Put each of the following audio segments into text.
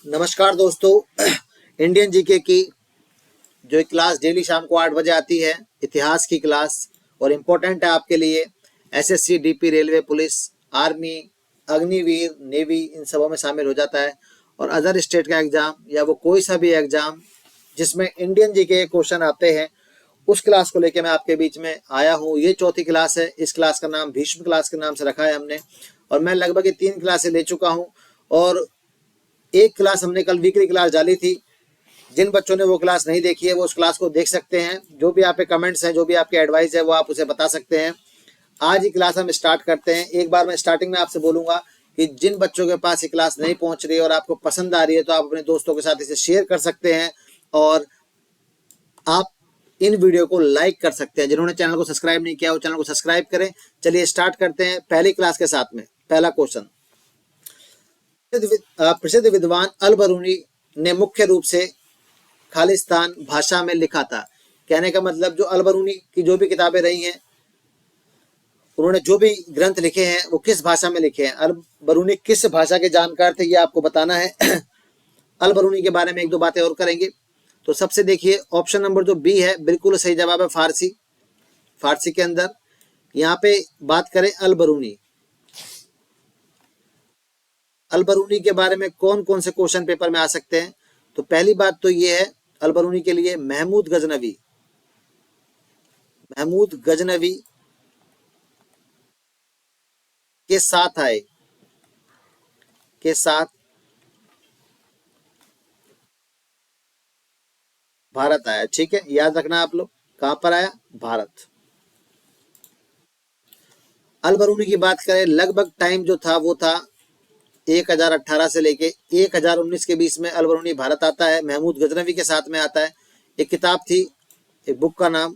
नमस्कार दोस्तों। Indian GK की जो एक क्लास डेली शाम को 8 बजे आती है, इतिहास की क्लास, और इम्पोर्टेंट है आपके लिए। SSC, DP, railway, police, army, Agniveer, navy, इन सबों में शामिल हो जाता है। और अदर स्टेट का एग्जाम या वो कोई सा भी एग्जाम जिसमें इंडियन जीके के क्वेश्चन आते हैं, उस क्लास को लेकर मैं आपके बीच में आया हूँ। ये चौथी क्लास है। इस क्लास का नाम भीष्म क्लास के नाम से रखा है हमने, और मैं लगभग ये 3 क्लासें ले चुका हूँ। और एक क्लास हमने कल वीकली क्लास डाली थी। जिन बच्चों ने वो क्लास नहीं देखी है वो उस क्लास को देख सकते हैं। जो भी आप पे कमेंट्स हैं, जो भी आपके एडवाइस है, वो आप उसे बता सकते हैं। आज ही क्लास हम स्टार्ट करते हैं। एक बार मैं स्टार्टिंग में आपसे बोलूंगा कि जिन बच्चों के पास ये क्लास नहीं पहुंच रही है और आपको पसंद आ रही है, तो आप अपने दोस्तों के साथ इसे शेयर कर सकते हैं और आप इन वीडियो को लाइक कर सकते हैं। जिन्होंने चैनल को सब्सक्राइब नहीं किया वो चैनल को सब्सक्राइब करें। चलिए स्टार्ट करते हैं पहली क्लास के साथ में। पहला क्वेश्चन, प्रसिद्ध विद्वान अल बरूनी ने मुख्य रूप से खालिस्तान भाषा में लिखा था। कहने का मतलब, जो अल बरूनी की जो भी किताबें रही हैं, उन्होंने जो भी ग्रंथ लिखे हैं वो किस भाषा में लिखे हैं। अल बरूनी किस भाषा के जानकार थे, ये आपको बताना है। अल बरूनी के बारे में एक दो बातें और करेंगे। तो सबसे देखिए, ऑप्शन नंबर जो बी है बिल्कुल सही जवाब है, फारसी। फारसी के अंदर यहाँ पे बात करें अल बरूनी, अल बरूनी के बारे में कौन कौन से क्वेश्चन पेपर में आ सकते हैं। तो पहली बात तो ये है, अल बरूनी के लिए महमूद गजनवी, महमूद गजनवी के साथ आए, के साथ भारत आया। ठीक है, याद रखना आप लोग, कहां पर आया, भारत। अल बरूनी की बात करें, लगभग टाइम जो था वो था 1018 से लेके 1019 के बीच में अल बरूनी भारत आता है। महमूद गजनवी के साथ में आता है। एक किताब थी, एक बुक का नाम,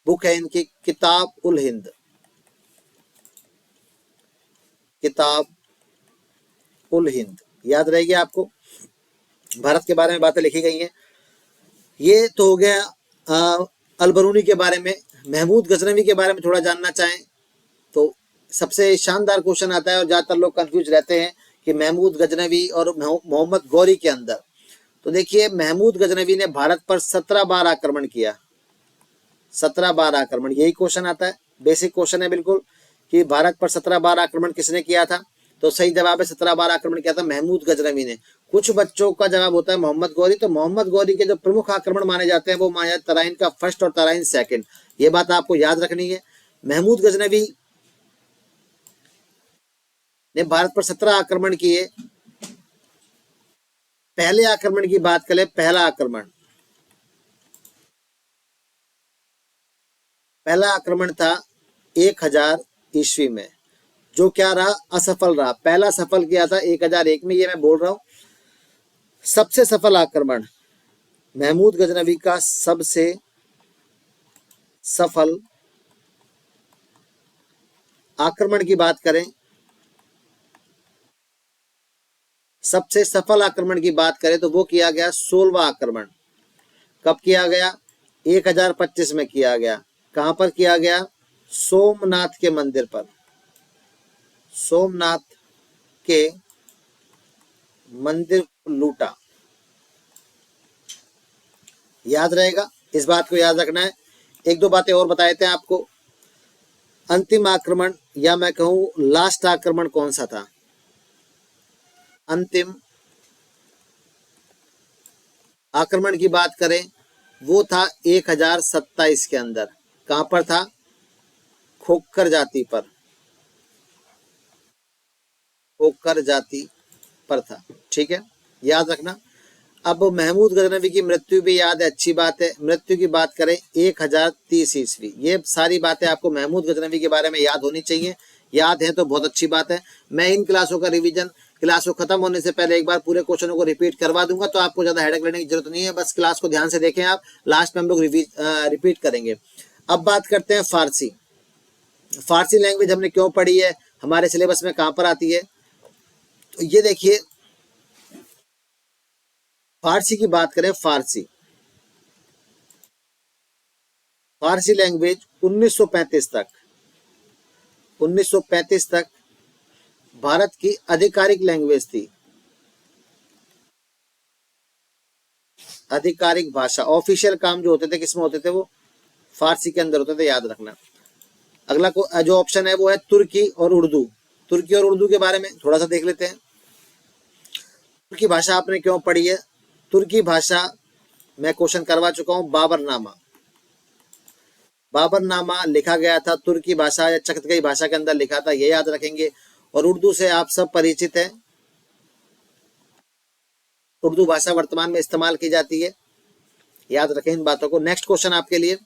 बुक है इनकी किताब उल हिंद, किताब उल हिंद, याद रहेगी आपको। भारत के बारे में बातें लिखी गई हैं। ये तो हो गया अल बरूनी के बारे में। महमूद गजनवी के बारे में थोड़ा जानना चाहें तो सबसे शानदार क्वेश्चन आता है, और ज्यादातर लोग कंफ्यूज रहते हैं कि महमूद गजनवी और मोहम्मद गौरी के अंदर। तो देखिए, महमूद गजनवी ने भारत पर 17 बार आक्रमण किया। 17 बार आक्रमण, यही क्वेश्चन आता है। बेसिक क्वेश्चन है बिल्कुल, कि भारत पर 17 बार आक्रमण किसने किया था। तो सही जवाब है, 17 बार आक्रमण किया था महमूद गजनवी ने। कुछ बच्चों का जवाब होता है मोहम्मद गौरी। तो मोहम्मद गौरी के जो प्रमुख आक्रमण माने जाते हैं वो माने जाते तराइन का फर्स्ट और तराइन सेकंड। ये बात आपको याद रखनी है। महमूद गजनवी ने भारत पर 17 आक्रमण किए। पहले आक्रमण की बात करें, पहला आक्रमण था 1000 ईस्वी में, जो क्या रहा, असफल रहा। पहला सफल किया था 1001 में, ये मैं बोल रहा हूं। सबसे सफल आक्रमण, महमूद गजनवी का सबसे सफल आक्रमण की बात करें, सबसे सफल आक्रमण की बात करें तो वो किया गया 16वां आक्रमण। कब किया गया, 1025 में किया गया। कहां पर किया गया, सोमनाथ के मंदिर पर, सोमनाथ के मंदिर लूटा। याद रहेगा, इस बात को याद रखना है। एक दो बातें और बताए थे आपको। अंतिम आक्रमण, या मैं कहूं लास्ट आक्रमण कौन सा था, अंतिम आक्रमण की बात करें वो था 1027 के अंदर। कहां पर था, खोखर जाति पर, खोखर जाति पर था। ठीक है, याद रखना। अब महमूद गजनवी की मृत्यु भी याद है, अच्छी बात है। मृत्यु की बात करें 1030 ईस्वी। ये सारी बातें आपको महमूद गजनवी के बारे में याद होनी चाहिए। याद है तो बहुत अच्छी बात है। मैं इन क्लासों का रिवीजन, क्लास को खत्म होने से पहले एक बार पूरे क्वेश्चनों को रिपीट करवा दूंगा, तो आपको ज्यादा हेडेक लेने की जरूरत नहीं है। बस क्लास को ध्यान से देखें आप, लास्ट में हम लोग रिपीट करेंगे। अब बात करते हैं फारसी। फारसी लैंग्वेज हमने क्यों पढ़ी है, हमारे सिलेबस में कहां पर आती है। तो ये देखिए, फारसी की बात करें, फारसी लैंग्वेज 1935 तक भारत की आधिकारिक लैंग्वेज थी। आधिकारिक भाषा, ऑफिशियल काम जो होते थे किसमें होते थे, वो फारसी के अंदर होते थे, याद रखना। अगला जो ऑप्शन है वो है तुर्की और उर्दू। तुर्की और उर्दू के बारे में थोड़ा सा देख लेते हैं। तुर्की भाषा आपने क्यों पढ़ी है? तुर्की भाषा मैं क्वेश्चन करवा चुका हूं। बाबरनामा, बाबरनामा लिखा गया था तुर्की भाषा या चगताई भाषा के अंदर लिखा था, ये याद रखेंगे। और उर्दू से आप सब परिचित हैं, उर्दू भाषा वर्तमान में इस्तेमाल की जाती है, याद रखें इन बातों को। नेक्स्ट क्वेश्चन आपके लिए,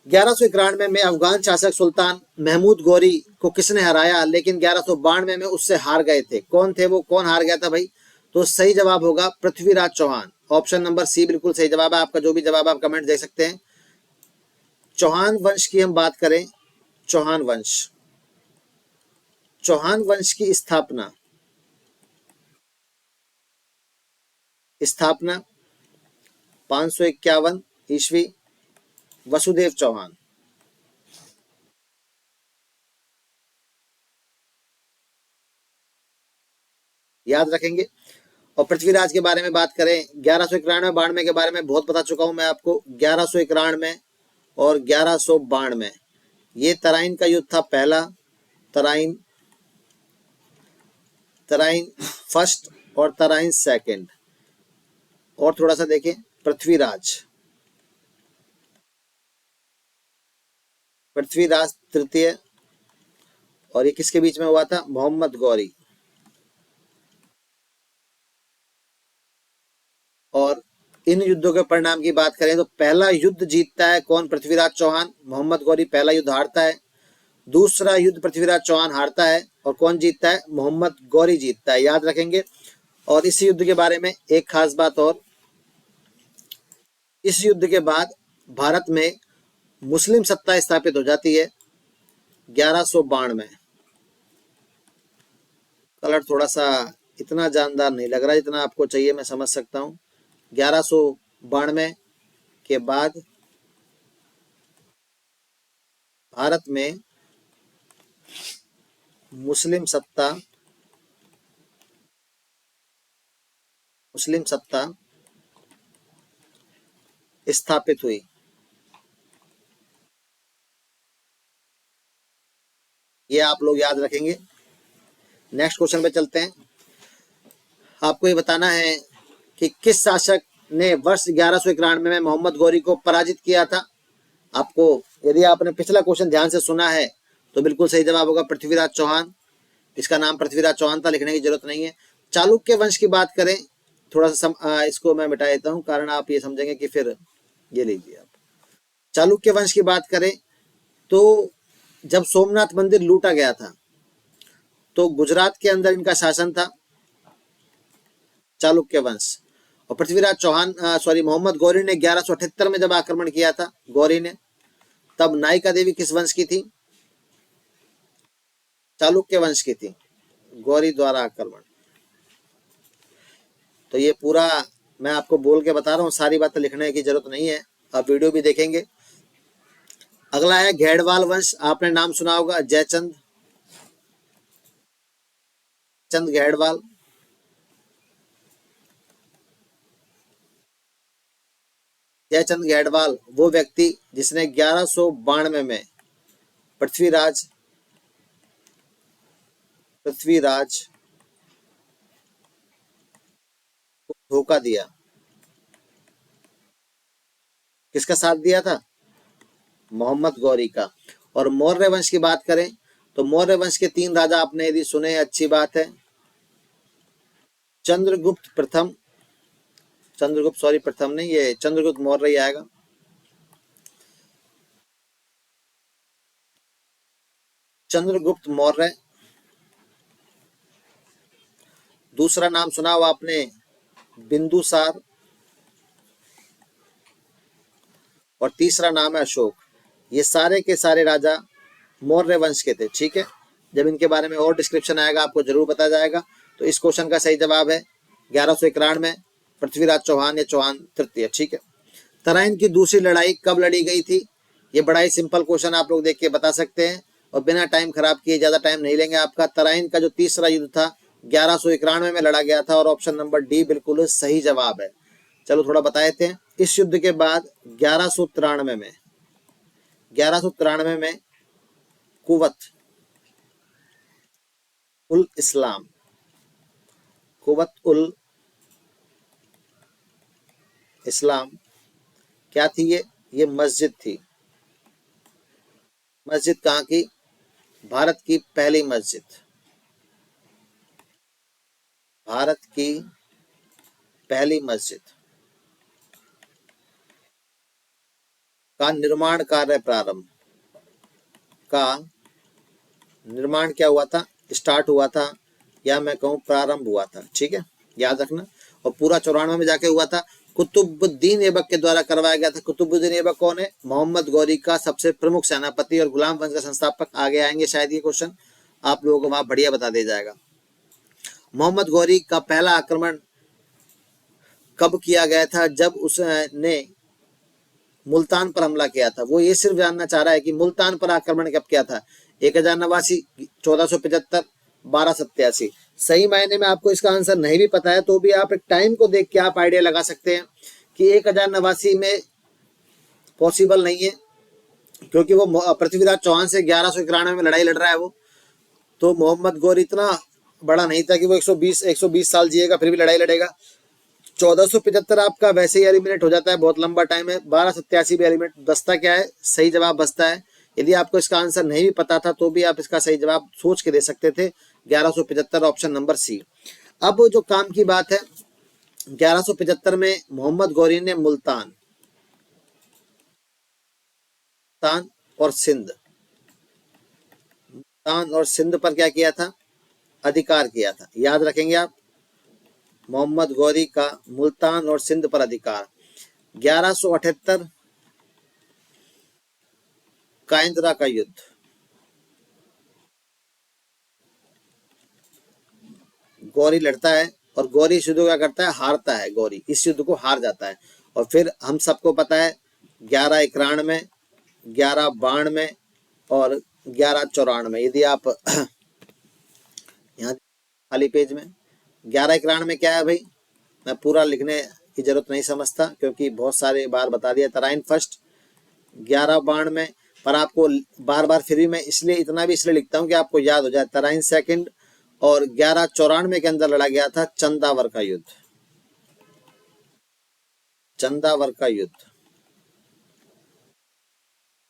1191 में अफगान शासक सुल्तान महमूद गौरी को किसने हराया, लेकिन 1192 में उससे हार गए थे? कौन थे वो, कौन हार गया था भाई? तो सही जवाब होगा Prithviraj Chauhan. Option number C बिल्कुल सही जवाब है आपका। जो भी जवाब आप कमेंट दे सकते हैं। चौहान वंश की हम बात करें, चौहान वंश, चौहान वंश की स्थापना 551 ईस्वी, वसुदेव चौहान। याद रखेंगे। और पृथ्वीराज के बारे में बात करें, 1191-92 के बारे में बहुत बता चुका हूं मैं आपको। 1191 और 1192 ये तराइन का युद्ध था पहला, तराइन फर्स्ट और तराइन सेकंड। और थोड़ा सा देखें, पृथ्वीराज तृतीय, और ये किसके बीच में हुआ था? मोहम्मद गौरी। और इन युद्धों के परिणाम की बात करें तो पहला युद्ध जीतता है कौन? पृथ्वीराज चौहान। मोहम्मद गौरी पहला युद्ध हारता है। दूसरा युद्ध पृथ्वीराज चौहान हारता है, और कौन जीतता है? मोहम्मद गौरी जीतता है, याद रखेंगे। और इस युद्ध के बारे में एक खास बात और, इस युद्ध के बाद भारत में मुस्लिम सत्ता स्थापित हो जाती है 1192। कलर थोड़ा सा इतना जानदार नहीं लग रहा जितना आपको चाहिए, मैं समझ सकता हूँ। 1192 के बाद भारत में मुस्लिम सत्ता स्थापित हुई। ये आप लोग याद रखेंगे। नेक्स्ट क्वेश्चन पे चलते हैं। आपको ये बताना है कि किस शासक ने वर्ष 1191 में मोहम्मद गौरी को पराजित किया था। आपको, यदि आपने पिछला क्वेश्चन ध्यान से सुना है तो बिल्कुल सही जवाब होगा पृथ्वीराज चौहान। इसका नाम पृथ्वीराज चौहान था, लिखने की जरूरत नहीं है। चालुक्य वंश की बात करें, थोड़ा सा इसको मैं मिटा देता हूं, कारण आप ये समझेंगे कि फिर ये लीजिए आप। चालुक्य वंश की बात करें तो जब सोमनाथ मंदिर लूटा गया था तो गुजरात के अंदर इनका शासन था, चालुक्य वंश। और पृथ्वीराज चौहान मोहम्मद गौरी ने 1178 में जब आक्रमण किया था, गौरी ने, तब नायिका देवी किस वंश की थी? चालुक्य वंश की थी। गौरी द्वारा आक्रमण। तो ये पूरा मैं आपको बोल के बता रहा हूँ, सारी बातें लिखने की जरूरत नहीं है, आप वीडियो भी देखेंगे। अगला है घेड़वाल वंश। आपने नाम सुना होगा, जयचंद घेड़वाल। जयचंद घेड़वाल वो व्यक्ति जिसने 1192 में पृथ्वीराज को धोखा दिया। किसका साथ दिया था? मोहम्मद गौरी का। और मौर्य वंश की बात करें तो मौर्य वंश के 3 राजा आपने यदि सुने, अच्छी बात है। चंद्रगुप्त प्रथम नहीं, ये चंद्रगुप्त मौर्य ही आएगा। चंद्रगुप्त मौर्य। दूसरा नाम सुना हो आपने, बिंदुसार। और तीसरा नाम है अशोक। ये सारे के सारे राजा मौर्य वंश के थे, ठीक है। जब इनके बारे में और डिस्क्रिप्शन आएगा आपको जरूर बताया जाएगा। तो इस क्वेश्चन का सही जवाब है 1191 में पृथ्वीराज चौहान या चौहान तृतीय, ठीक है। तराइन की दूसरी लड़ाई कब लड़ी गई थी? ये बड़ा ही सिंपल क्वेश्चन, आप लोग देख के बता सकते हैं और बिना टाइम खराब किए, ज्यादा टाइम नहीं लेंगे आपका। तराइन का जो तीसरा युद्ध था 1191 में लड़ा गया था, और ऑप्शन नंबर डी बिल्कुल सही जवाब है। चलो थोड़ा बता देते हैं। इस युद्ध के बाद 1193 में कुवत उल इस्लाम, कुवत उल इस्लाम क्या थी? ये मस्जिद थी। मस्जिद कहाँ की? भारत की पहली मस्जिद, भारत की पहली मस्जिद का निर्माण कार्य प्रारंभ का निर्माण क्या हुआ था? स्टार्ट हुआ था, या मैं कहूँ प्रारंभ हुआ था। ठीक है, याद रखना। और पूरा 94 में जाके हुआ था। कुतुबुद्दीन ऐबक के द्वारा करवाया गया था। कुतुबुद्दीन ऐबक कौन है? मोहम्मद गौरी का सबसे प्रमुख सेनापति और गुलाम वंश का संस्थापक। आगे आएंगे शायद ये क्वेश्चन आप लोगों को वहां बढ़िया बता दिया जाएगा। मोहम्मद गौरी का पहला आक्रमण कब किया गया था? जब उसने मुल्तान पर हमला किया था। वो ये सिर्फ जानना चाह रहा है कि मुल्तान पर आक्रमण कब किया था। 1089, 1475, 1287। सही मायने में आपको इसका आंसर नहीं भी पता है तो भी आप एक टाइम को देख के आप आइडिया लगा सकते हैं कि 1089 में पॉसिबल नहीं है, क्योंकि वो पृथ्वीराज चौहान से 1191 में लड़ाई लड़ रहा है वो। तो मोहम्मद गौरी इतना बड़ा नहीं था कि वो 120 साल जिएगा फिर भी लड़ाई लड़ेगा। 1475 आपका वैसे ही एलिमिनेट हो जाता है, बहुत लंबा टाइम है। 1287 भी एलिमिनेट। बचता क्या है? सही जवाब बचता है। यदि आपको इसका आंसर नहीं भी पता था तो भी आप इसका सही जवाब सोच के दे सकते थे। 1175, ऑप्शन नंबर सी। अब जो काम की बात है, 1175 में मोहम्मद गौरी ने मुल्तान और सिंध पर क्या किया था? अधिकार किया था। याद रखेंगे आप, मोहम्मद गौरी का मुल्तान और सिंध पर अधिकार। 1178 काइंद्रा का युद्ध, गौरी लड़ता है और गौरी इस युद्ध को क्या करता है? हारता है। गौरी इस युद्ध को हार जाता है। और फिर हम सबको पता है 1191, 1192 और 1194। यदि आप यहाँ खाली पेज में 1191 में क्या है भाई, मैं पूरा लिखने की जरूरत नहीं समझता क्योंकि बहुत सारे बार बता दिया। तराइन फर्स्ट। 1192 पर आपको बार बार फिर भी मैं इसलिए इतना भी इसलिए लिखता हूँ कि आपको याद हो जाए। तराइन सेकंड। और 1194 के अंदर लड़ा गया था चंदावर का युद्ध। चंदावर का युद्ध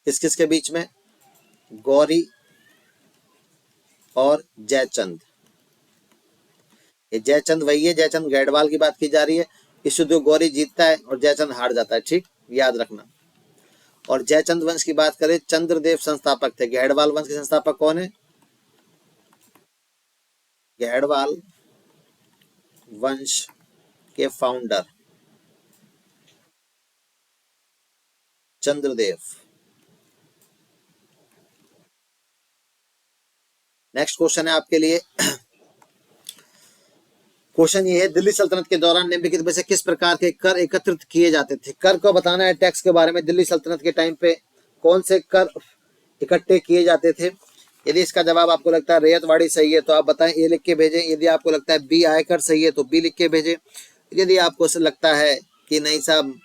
किस किस के बीच में? गौरी और जयचंद। ये जयचंद वही है, जयचंद गैडवाल की बात की जा रही है। इस युद्ध को गौरी जीतता है और जयचंद हार जाता है। ठीक, याद रखना। और जयचंद वंश की बात करें, चंद्रदेव संस्थापक थे। गैडवाल वंश के संस्थापक कौन है? गैडवाल वंश के फाउंडर चंद्रदेव। नेक्स्ट क्वेश्चन है आपके लिए। क्वेश्चन ये है, दिल्ली सल्तनत के दौरान निम्नलिखित में से किस प्रकार के कर एकत्रित किए जाते थे? कर को बताना है, टैक्स के बारे में। दिल्ली सल्तनत के टाइम पे कौन से कर इकट्ठे किए जाते थे? यदि इसका जवाब आपको लगता है रैयतवाड़ी सही है तो आप बताएं, ए लिख के भेजें। यदि आपको लगता है बी आयकर सही है तो बी लिख के भेजें। यदि आपको लगता है कि नहीं साहब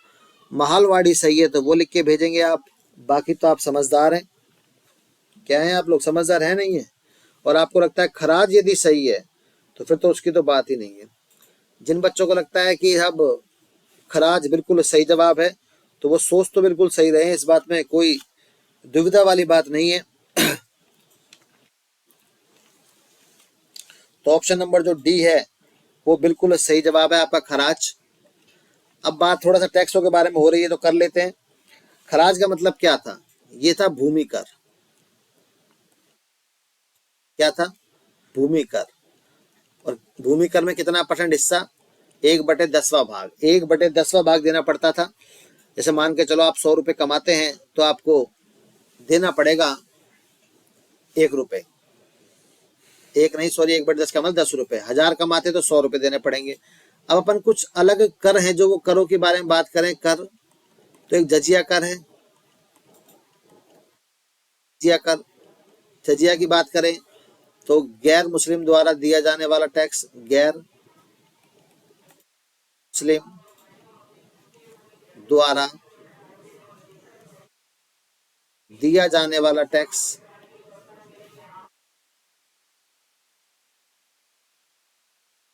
महालवाड़ी सही है तो वो लिख के भेजेंगे आप। बाकी तो आप समझदार हैं। क्या है, आप लोग समझदार है नहीं है? और आपको लगता है खराज यदि सही है तो फिर तो उसकी तो बात ही नहीं है। जिन बच्चों को लगता है कि अब खराज बिल्कुल सही जवाब है तो वो सोच तो बिल्कुल सही रहे, इस बात में कोई दुविधा वाली बात नहीं है। तो ऑप्शन नंबर जो डी है वो बिल्कुल सही जवाब है आपका, खराज। अब बात थोड़ा सा टैक्सों के बारे में हो रही है तो कर लेते हैं। खराज का मतलब क्या था? ये था भूमि कर। क्या था? भूमि कर। और भूमि कर में कितना % हिस्सा? 1/10वां भाग। 1/10वां भाग देना पड़ता था। जैसे मान के चलो आप 100 रुपए कमाते हैं तो आपको देना पड़ेगा 1 रुपए। एक नहीं, सॉरी, 1/10 का मतलब 10 रुपए। 1000 कमाते तो 100 रुपए देने पड़ेंगे। अब अपन कुछ अलग कर हैं जो वो करों के बारे में बात करें। कर तो एक जजिया कर है, जजिया कर। जजिया की बात करें तो गैर मुस्लिम द्वारा दिया जाने वाला टैक्स, गैर मुस्लिम द्वारा दिया जाने वाला टैक्स,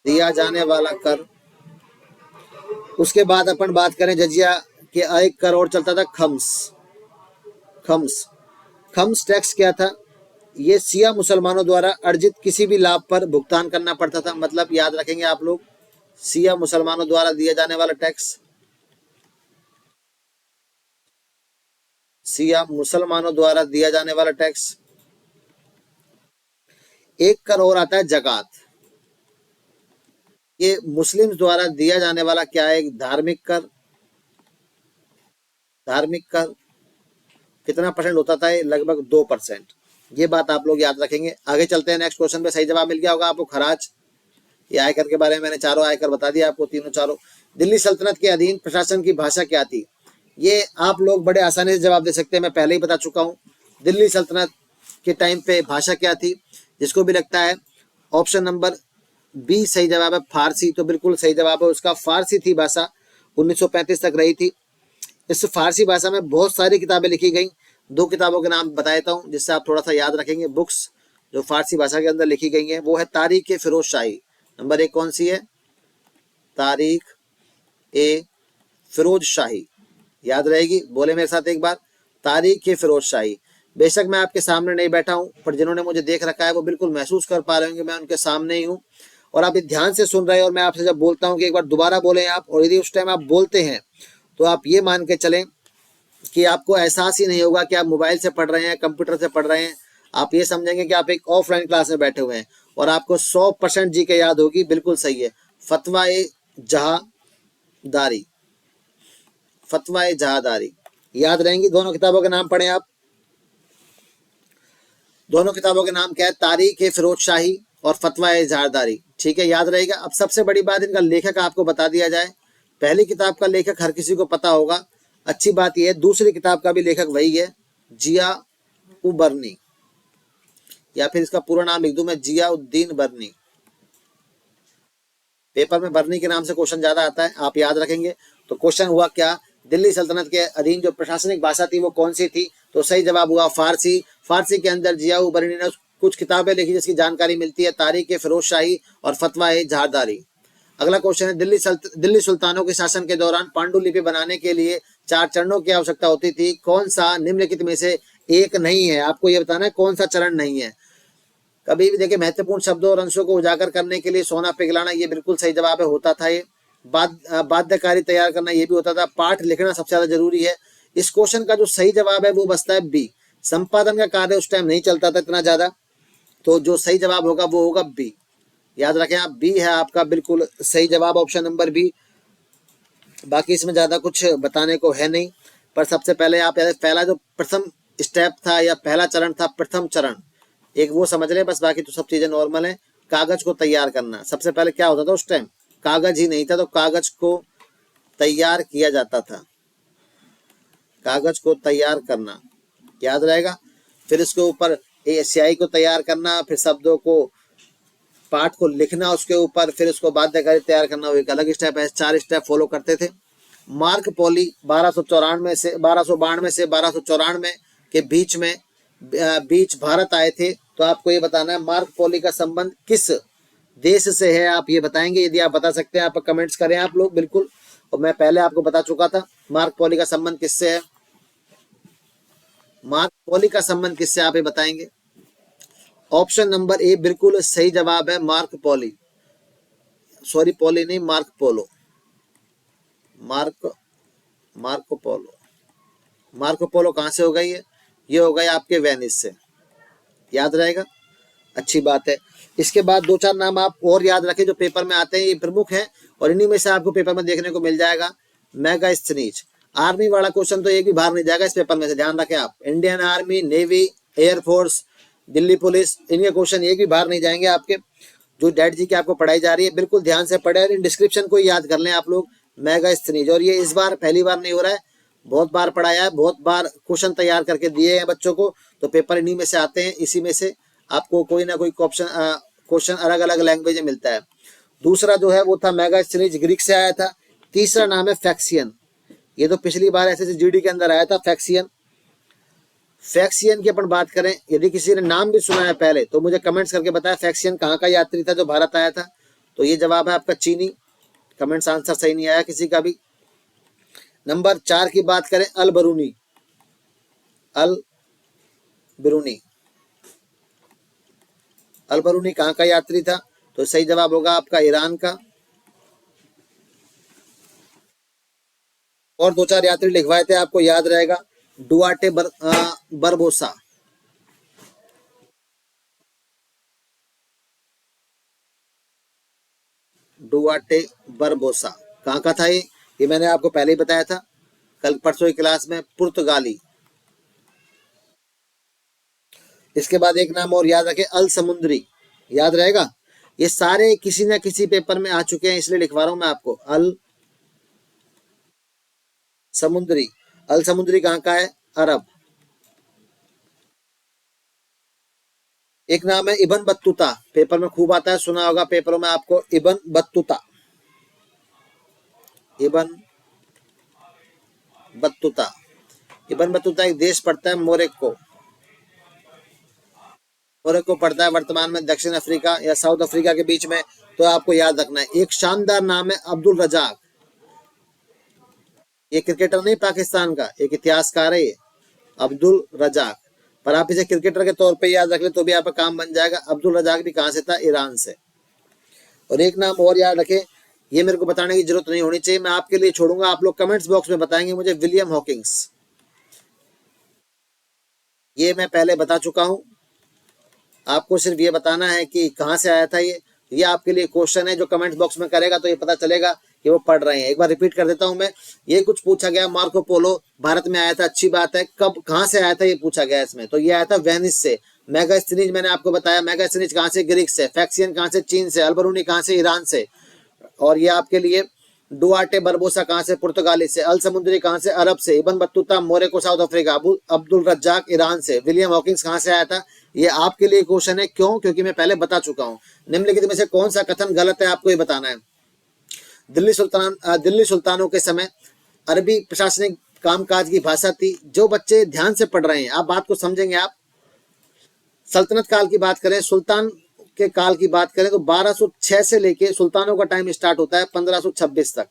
दिया जाने वाला कर। उसके बाद अपन बात करें जजिया के एक कर और चलता था, खम्स। खम्स खम्स टैक्स क्या था? ये शिया मुसलमानों द्वारा अर्जित किसी भी लाभ पर भुगतान करना पड़ता था। मतलब याद रखेंगे आप लोग, शिया मुसलमानों द्वारा दिया जाने वाला टैक्स, शिया मुसलमानों द्वारा दिया जाने वाला टैक्स। एक कर और आता है जकात। ये मुस्लिम्स द्वारा दिया जाने वाला क्या है? एक धार्मिक कर। धार्मिक कर कितना परसेंट होता था? लगभग 2%। ये बात आप लोग याद रखेंगे। आगे चलते हैं नेक्स्ट क्वेश्चन पे। सही जवाब मिल गया होगा आपको, खराज। ये आयकर के बारे में मैंने चारों आयकर बता दिया आपको, तीनों चारों। दिल्ली सल्तनत के अधीन प्रशासन की भाषा क्या थी? ये आप लोग बड़े आसानी से जवाब दे सकते हैं, मैं पहले ही बता चुका हूँ। दिल्ली सल्तनत के टाइम पे भाषा क्या थी? जिसको भी लगता है ऑप्शन नंबर बी सही जवाब है, फारसी, तो बिल्कुल सही जवाब है उसका। फारसी थी भाषा, 1935 तक रही थी। इस फारसी भाषा में बहुत सारी किताबें लिखी गई। 2 किताबों के नाम बता देता हूँ जिससे आप थोड़ा सा याद रखेंगे। बुक्स जो फारसी भाषा के अंदर लिखी गई हैं वो है तारीख ए फिरोज शाही। नंबर 1 कौन सी है? तारीख ए फिरोज शाही। याद रहेगी, बोले मेरे साथ एक बार, तारीख ए फिरोज शाही। बेशक मैं आपके सामने नहीं बैठा हूँ, पर जिन्होंने मुझे देख रखा है वो बिल्कुल महसूस कर पा रहे होंगे मैं उनके सामने ही हूँ। और आप ध्यान से सुन रहे हैं। और मैं आपसे जब बोलता हूँ कि एक बार दोबारा बोलें आप, और यदि उस टाइम आप बोलते हैं तो आप ये मान के चलें कि आपको एहसास ही नहीं होगा कि आप मोबाइल से पढ़ रहे हैं, कंप्यूटर से पढ़ रहे हैं। आप ये समझेंगे कि आप एक ऑफलाइन क्लास में बैठे हुए हैं और आपको 100% जी के याद होगी। बिल्कुल सही है, फतवा ए जहादारी। फतवा ए जहादारी याद रहेंगी। दोनों किताबों के नाम पढ़ें आप। दोनों किताबों के नाम क्या है? तारीख ए फिरोज शाही और फतवा ए जहादारी। ठीक है, याद रहेगा। अब सबसे बड़ी बात, इनका लेखक आपको बता दिया जाए। पहली किताब का लेखक हर किसी को पता होगा, अच्छी बात यह है। दूसरी किताब का भी लेखक वही है, जिया बर्नी, या फिर इसका पूरा नाम लिख दूं मैं, जियाउद्दीन बर्नी। पेपर में बर्नी के नाम से क्वेश्चन ज्यादा आता है, आप याद रखेंगे। तो क्वेश्चन हुआ क्या? दिल्ली सल्तनत के अधीन जो प्रशासनिक भाषा थी वो कौन सी थी? तो सही जवाब हुआ फारसी। फारसी के अंदर जियाउ बर्नी ने कुछ किताबें लिखी जिसकी जानकारी मिलती है, तारीख ए फिरोज शाही और फतवा ए जहादारी। अगला क्वेश्चन है, दिल्ली सुल्तानों के शासन के दौरान पांडुलिपि बनाने के लिए 4 चरणों की आवश्यकता होती थी। कौन सा निम्नलिखित में से एक नहीं है? आपको यह बताना है कौन सा चरण नहीं है। कभी भी देखिए, महत्वपूर्ण शब्दों और अंशों को उजागर करने के लिए सोना पिघलाना, ये बिल्कुल सही जवाब है, होता था ये। बाध्यकारी तैयार करना, ये भी होता था। पाठ लिखना सबसे ज्यादा जरूरी है। इस क्वेश्चन का जो सही जवाब है वो बचता है बी। संपादन का कार्य उस टाइम नहीं चलता था इतना ज्यादा, तो जो सही जवाब होगा वो होगा बी। याद रखें आप, बी है आपका बिल्कुल सही जवाब, ऑप्शन नंबर बी। बाकी इसमें ज्यादा कुछ बताने को है नहीं। पर सबसे पहले आप पहला जो प्रथम स्टेप था या पहला चरण था, प्रथम चरण, एक वो समझ लें बस। बाकी तो सब चीजें नॉर्मल है। कागज को तैयार करना, सबसे पहले क्या होता था उस टाइम? कागज ही नहीं था तो कागज को तैयार किया जाता था। कागज को तैयार करना, याद रहेगा। फिर इसके ऊपर स्याही को तैयार करना, फिर शब्दों को, पाठ को लिखना उसके ऊपर, फिर उसको बाध्यकारी तैयार करना, वो एक अलग स्टेप है। 4 स्टेप फॉलो करते थे। मार्क पॉली 1294 से 1294 के बीच भारत आए थे। तो आपको ये बताना है मार्क पॉली का संबंध किस देश से है, आप ये बताएंगे। यदि आप बता सकते हैं आप कमेंट्स करें आप लोग बिल्कुल। और मैं पहले आपको बता चुका था मार्क पॉली का संबंध किससे है। मार्क पॉली का संबंध किससे, आप ये बताएंगे। ऑप्शन नंबर ए बिल्कुल सही जवाब है, मार्क पॉली। सॉरी, पॉली नहीं, Mark Polo. Marco Polo. Marco Polo कहाँ से हो गई है? ये हो गई आपके वेनिस से। याद रहेगा, अच्छी बात है। इसके बाद 2-4 नाम आप और याद रखें जो पेपर में आते हैं, ये प्रमुख हैं और इन्हीं में से आपको पेपर में देखने को मिल जाएगा। मेगास्थनीज। आर्मी वाला क्वेश्चन तो एक भी बाहर नहीं जाएगा इस पेपर में से, ध्यान रखें आप। Indian army, navy, air force, Delhi police, इनके क्वेश्चन एक भी बाहर नहीं जाएंगे आपके। जो डैड जी की आपको पढ़ाई जा रही है बिल्कुल ध्यान से पढ़े और इन डिस्क्रिप्शन को याद कर लें आप लोग। मेगास्थनीज, और ये इस बार पहली बार नहीं हो रहा है, बहुत बार पढ़ाया है, बहुत बार क्वेश्चन तैयार करके दिए हैं बच्चों को। तो पेपर इन्हीं में से आते हैं, इसी में से आपको कोई ना कोई क्वेश्चन अलग अलग लैंग्वेज में मिलता है। दूसरा जो है वो था मेगास्थनीज, ग्रीक से आया था। तीसरा नाम है फैक्सियन। ये तो पिछली बार ऐसे जीडी के अंदर आया था फैक्सियन। फैक्सियन की अपन बात करें, यदि किसी ने नाम भी सुना है पहले तो मुझे कमेंट्स करके बताया फैक्सियन कहाँ का यात्री था जो भारत आया था। तो ये जवाब है आपका चीनी। कमेंट्स आंसर सही नहीं आया किसी का भी। नंबर 4 की बात करें, अल बरूनी। अल बरूनी, अल बरूनी कहाँ का यात्री था? तो सही जवाब होगा आपका ईरान का। और 2-4 यात्री लिखवाए थे, आपको याद रहेगा, डुआर्टे बरबोसा। डुआर्टे बरबोसा कहाँ का था ये मैंने आपको पहले ही बताया था कल परसों की क्लास में, पुर्तगाली। इसके बाद एक नाम और याद रखें, अल समुद्री, याद रहेगा। ये सारे किसी न किसी पेपर में आ चुके हैं, इसलिए लिखवा रहा हूं मैं आपको, अल समुद्री। अल समुद्री कहाँ का है? अरब। एक नाम है इबन बत्तूता, पेपर में खूब आता है, सुना होगा पेपरों में आपको, इबन बत्तूता। इबन बत्तूता, इबन बत्तूता एक देश पड़ता है मोरक्को। मोरक्को पड़ता है वर्तमान में दक्षिण अफ्रीका या साउथ अफ्रीका के बीच में। तो आपको याद रखना है। एक शानदार नाम है अब्दुल रजाक। ये क्रिकेटर नहीं पाकिस्तान का, एक इतिहासकार है ये, अब्दुल रजाक। पर आप इसे क्रिकेटर के तौर पे याद रख ले तो भी आपका काम बन जाएगा। अब्दुल रजाक भी कहाँ से था? ईरान से। और एक नाम और याद रखें, ये मेरे को बताने की जरूरत नहीं होनी चाहिए, मैं आपके लिए छोड़ूंगा, आप लोग कमेंट्स बॉक्स में बताएंगे मुझे, विलियम हॉकिंग्स। ये मैं पहले बता चुका हूं, आपको सिर्फ ये बताना है कि कहाँ से आया था ये आपके लिए क्वेश्चन है, जो कमेंट बॉक्स में करेगा तो ये पता चलेगा कि वो पढ़ रहे हैं। एक बार रिपीट कर देता हूं मैं, ये कुछ पूछा गया, मार्को पोलो भारत में आया था, अच्छी बात है, कब कहाँ से आया था ये पूछा गया इसमें, तो ये आया था वेनिस से। मेगास्थनीज मैंने आपको बताया, मेगास्थनीज कहाँ से? ग्रीक से। फैक्सियन कहाँ से? चीन से। अल्बरूनी कहाँ से? ईरान से। और ये आपके लिए डुआर्टे बरबोसा कहाँ से? पुर्तगाली से। अल समुद्री कहाँ से? अरब से। Ibn Battuta Morocco South Africa. Abdul Razzaq Iran से। विलियम हॉकिंग्स कहाँ से आया था? ये आपके लिए क्वेश्चन है, क्यों? क्योंकि मैं पहले बता चुका हूँ। निम्नलिखित में से कौन सा कथन गलत है, आपको ये बताना है। दिल्ली सुल्तानों के समय अरबी प्रशासनिक कामकाज की भाषा थी। जो बच्चे ध्यान से पढ़ रहे हैं, आप बात को समझेंगे। आप सल्तनत काल की बात करें, सुल्तान के काल की बात करें तो 1206 से लेके सुल्तानों का टाइम स्टार्ट होता है 1526 तक।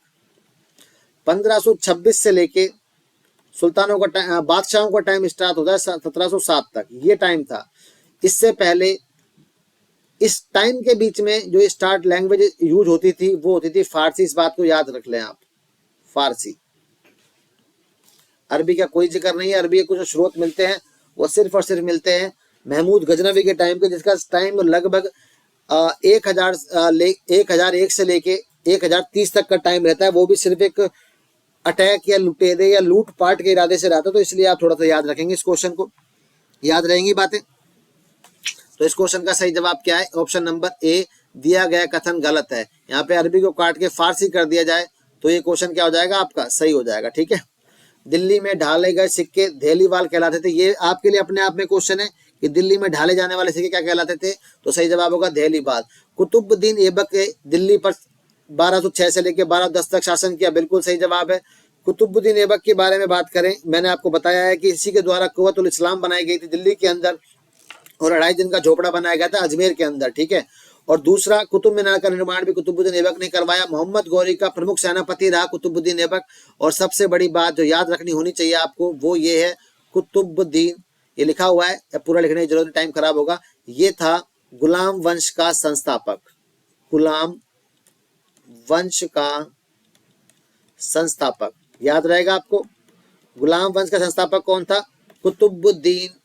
1526 से लेके सुल्तानों का बादशाहों का टाइम स्टार्ट होता है 1707 तक, ये टाइम था। इससे पहले इस टाइम के बीच में जो स्टार्ट लैंग्वेज यूज होती थी वो होती थी फारसी। इस बात को याद रख लें आप, फारसी। अरबी का कोई जिक्र नहीं है। अरबी के कुछ स्रोत मिलते हैं, वो सिर्फ और सिर्फ मिलते हैं महमूद गजनवी के टाइम के, जिसका टाइम लगभग 1001 से लेके 1030 तक का टाइम रहता है। वो भी सिर्फ एक अटैक या लुटेरे या लूट पाट के इरादे से रहता है। तो इसलिए आप थोड़ा सा याद रखेंगे इस क्वेश्चन को, याद रहेंगी बातें। तो इस क्वेश्चन का सही जवाब क्या है? ऑप्शन नंबर ए, दिया गया कथन गलत है। यहाँ पे अरबी को काट के फारसी कर दिया जाए तो ये क्वेश्चन क्या हो जाएगा? आपका सही हो जाएगा। ठीक है। दिल्ली में ढाले गए सिक्के धेलीवाल कहलाते थे। ये आपके लिए अपने आप में क्वेश्चन है कि दिल्ली में ढाले जाने वाले सिक्के क्या कहलाते थे? तो सही जवाब होगा धेलीवाल। कुतुबुद्दीन ऐबक ने दिल्ली पर 1206 से लेकर 1210 तक शासन किया, बिल्कुल सही जवाब है। कुतुबुद्दीन ऐबक के बारे में बात करें, मैंने आपको बताया है कि इसी के द्वारा कुव्वतुल इस्लाम बनाई गई थी दिल्ली के अंदर, और 2.5 दिन का झोपड़ा बनाया गया था अजमेर के अंदर। ठीक है। और दूसरा, कुतुब मीनार का निर्माण भी कुतुबुद्दीन ऐबक ने करवाया। मोहम्मद गौरी का प्रमुख सेनापति रहा कुतुबुद्दीन ऐबक। और सबसे बड़ी बात जो याद रखनी होनी चाहिए आपको वो ये है, कुतुबुद्दीन, ये लिखा हुआ है, पूरा लिखने की जरूरत नहीं, टाइम खराब होगा, ये था गुलाम वंश का संस्थापक। गुलाम वंश का संस्थापक, याद रहेगा आपको। गुलाम वंश का संस्थापक कौन था? कुतुबुद्दीन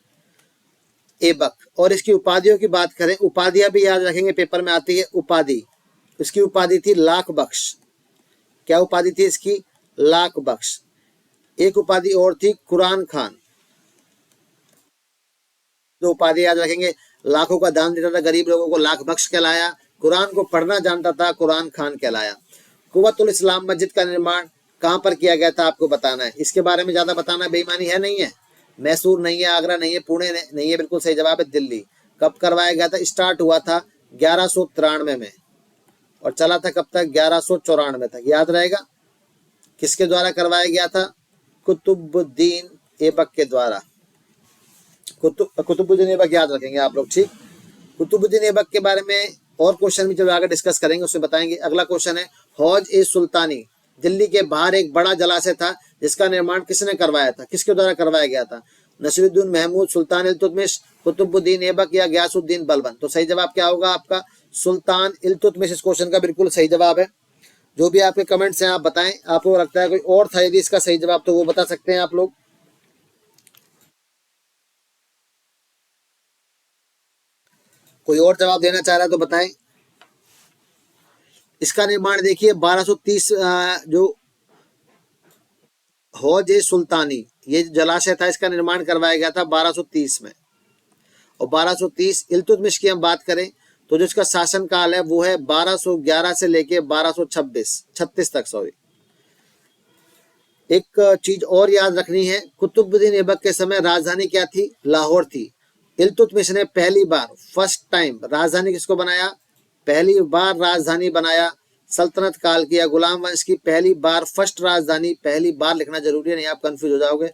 ऐबक। और इसकी उपाधियों की बात करें, उपाधियां भी याद रखेंगे, पेपर में आती है उपाधि। इसकी उपाधि थी लाख बख्श। क्या उपाधि थी इसकी? लाख बख्श। एक उपाधि और थी कुरान खान। दो उपाधि याद रखेंगे, लाखों का दान देता था गरीब लोगों को, लाख बख्श कहलाया। कुरान को पढ़ना जानता था, कुरान खान कहलाया। कुव्वतुल इस्लाम मस्जिद का निर्माण कहाँ पर किया गया था, आपको बताना है। इसके बारे में ज्यादा बताना बेईमानी है नहीं है। मैसूर नहीं है, आगरा नहीं है, पुणे नहीं है, बिल्कुल सही जवाब है दिल्ली। कब करवाया गया था? स्टार्ट हुआ था 1193 में और चला था कब तक? 1194 तक, याद रहेगा। किसके द्वारा करवाया गया था? कुतुबुद्दीन ऐबक के द्वारा। कुतुबुद्दीन ऐबक याद रखेंगे आप लोग, ठीक। कुतुबुद्दीन ऐबक के बारे में और क्वेश्चन भी जब आगे डिस्कस करेंगे उसमें बताएंगे। अगला क्वेश्चन है, हौज ए सुल्तानी, दिल्ली के बाहर एक बड़ा जलाशय था जिसका निर्माण किसने करवाया था? किसके द्वारा करवाया गया था? नसीरुद्दीन महमूद, सुल्तान इल्तुतमिश, कुतुबुद्दीन ऐबक या गयासुद्दीन बलबन? तो सही जवाब क्या होगा आपका? सुल्तान इल्तुतमिश इस क्वेश्चन का बिल्कुल सही जवाब है। जो भी आपके कमेंट्स हैं आप बताएं, आपको लगता है कोई और था यदि इसका सही जवाब तो वो बता सकते हैं आप लोग। कोई और जवाब देना चाह रहा है तो बताएं। इसका निर्माण देखिए 1230 जो हौज ए सुल्तानी, ये जलाशय था, इसका निर्माण करवाया गया था 1230 में। और 1230 इल्तुतमिश की हम बात करें तो जो इसका शासन काल है वो है 1211 से लेके 1236 तक। सॉरी, एक चीज और याद रखनी है, कुतुबुद्दीन ऐबक के समय राजधानी क्या थी? लाहौर थी। इल्तुतमिश ने पहली बार, फर्स्ट टाइम, राजधानी किसको बनाया? पहली बार राजधानी बनाया सल्तनत काल की या गुलाम वंश की पहली बार, फर्स्ट राजधानी, पहली बार लिखना जरूरी है, नहीं आप कंफ्यूज हो जाओगे।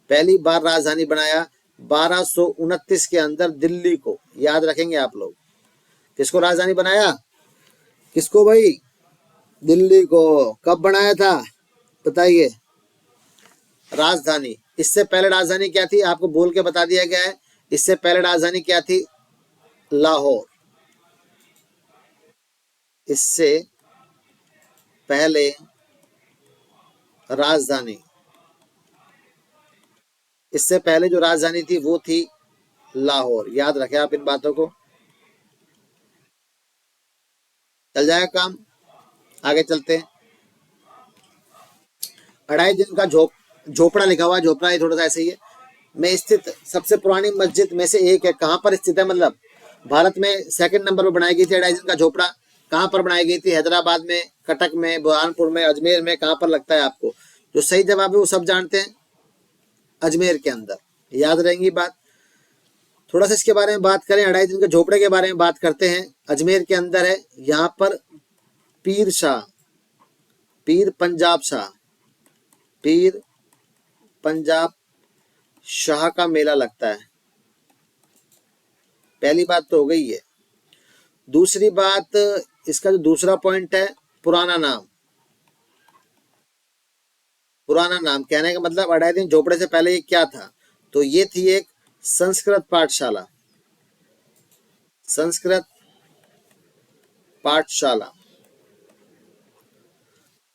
पहली बार राजधानी बनाया 1229 के अंदर दिल्ली को, याद रखेंगे आप लोग। किसको राजधानी बनाया? किसको भाई? दिल्ली को। कब बनाया था बताइए? राजधानी। इससे पहले राजधानी क्या थी? आपको बोल के बता दिया गया है। इससे पहले राजधानी क्या थी? लाहौर। इससे पहले राजधानी, इससे पहले जो राजधानी थी वो थी लाहौर। याद रखें आप इन बातों को। चल जाएगा काम। आगे चलते हैं। 2.5 दिन का झोपड़ा लिखा हुआ है। झोपड़ा ये थोड़ा सा ऐसे ही है, में स्थित सबसे पुरानी मस्जिद में से एक है। कहाँ पर स्थित है? मतलब भारत में सेकंड नंबर पर बनाई गई थी 2.5 दिन का झोपड़ा। कहाँ पर बनाई गई थी? हैदराबाद में, कटक में, बुरहानपुर में, अजमेर में, कहाँ पर लगता है आपको? जो सही जवाब है वो सब जानते हैं, अजमेर के अंदर। याद रहेंगी बात। थोड़ा सा इसके बारे में बात करें, 2.5 दिन के झोपड़े के बारे में बात करते हैं। अजमेर के अंदर है। यहाँ पर पीर शाह, पीर पंजाब शाह, पीर पंजाब शाह का मेला लगता है। पहली बात तो हो गई है। दूसरी बात, इसका जो दूसरा पॉइंट है, पुराना नाम। पुराना नाम कहने का मतलब 2.5 दिन झोपड़े से पहले ये क्या था? तो ये थी एक संस्कृत पाठशाला। संस्कृत पाठशाला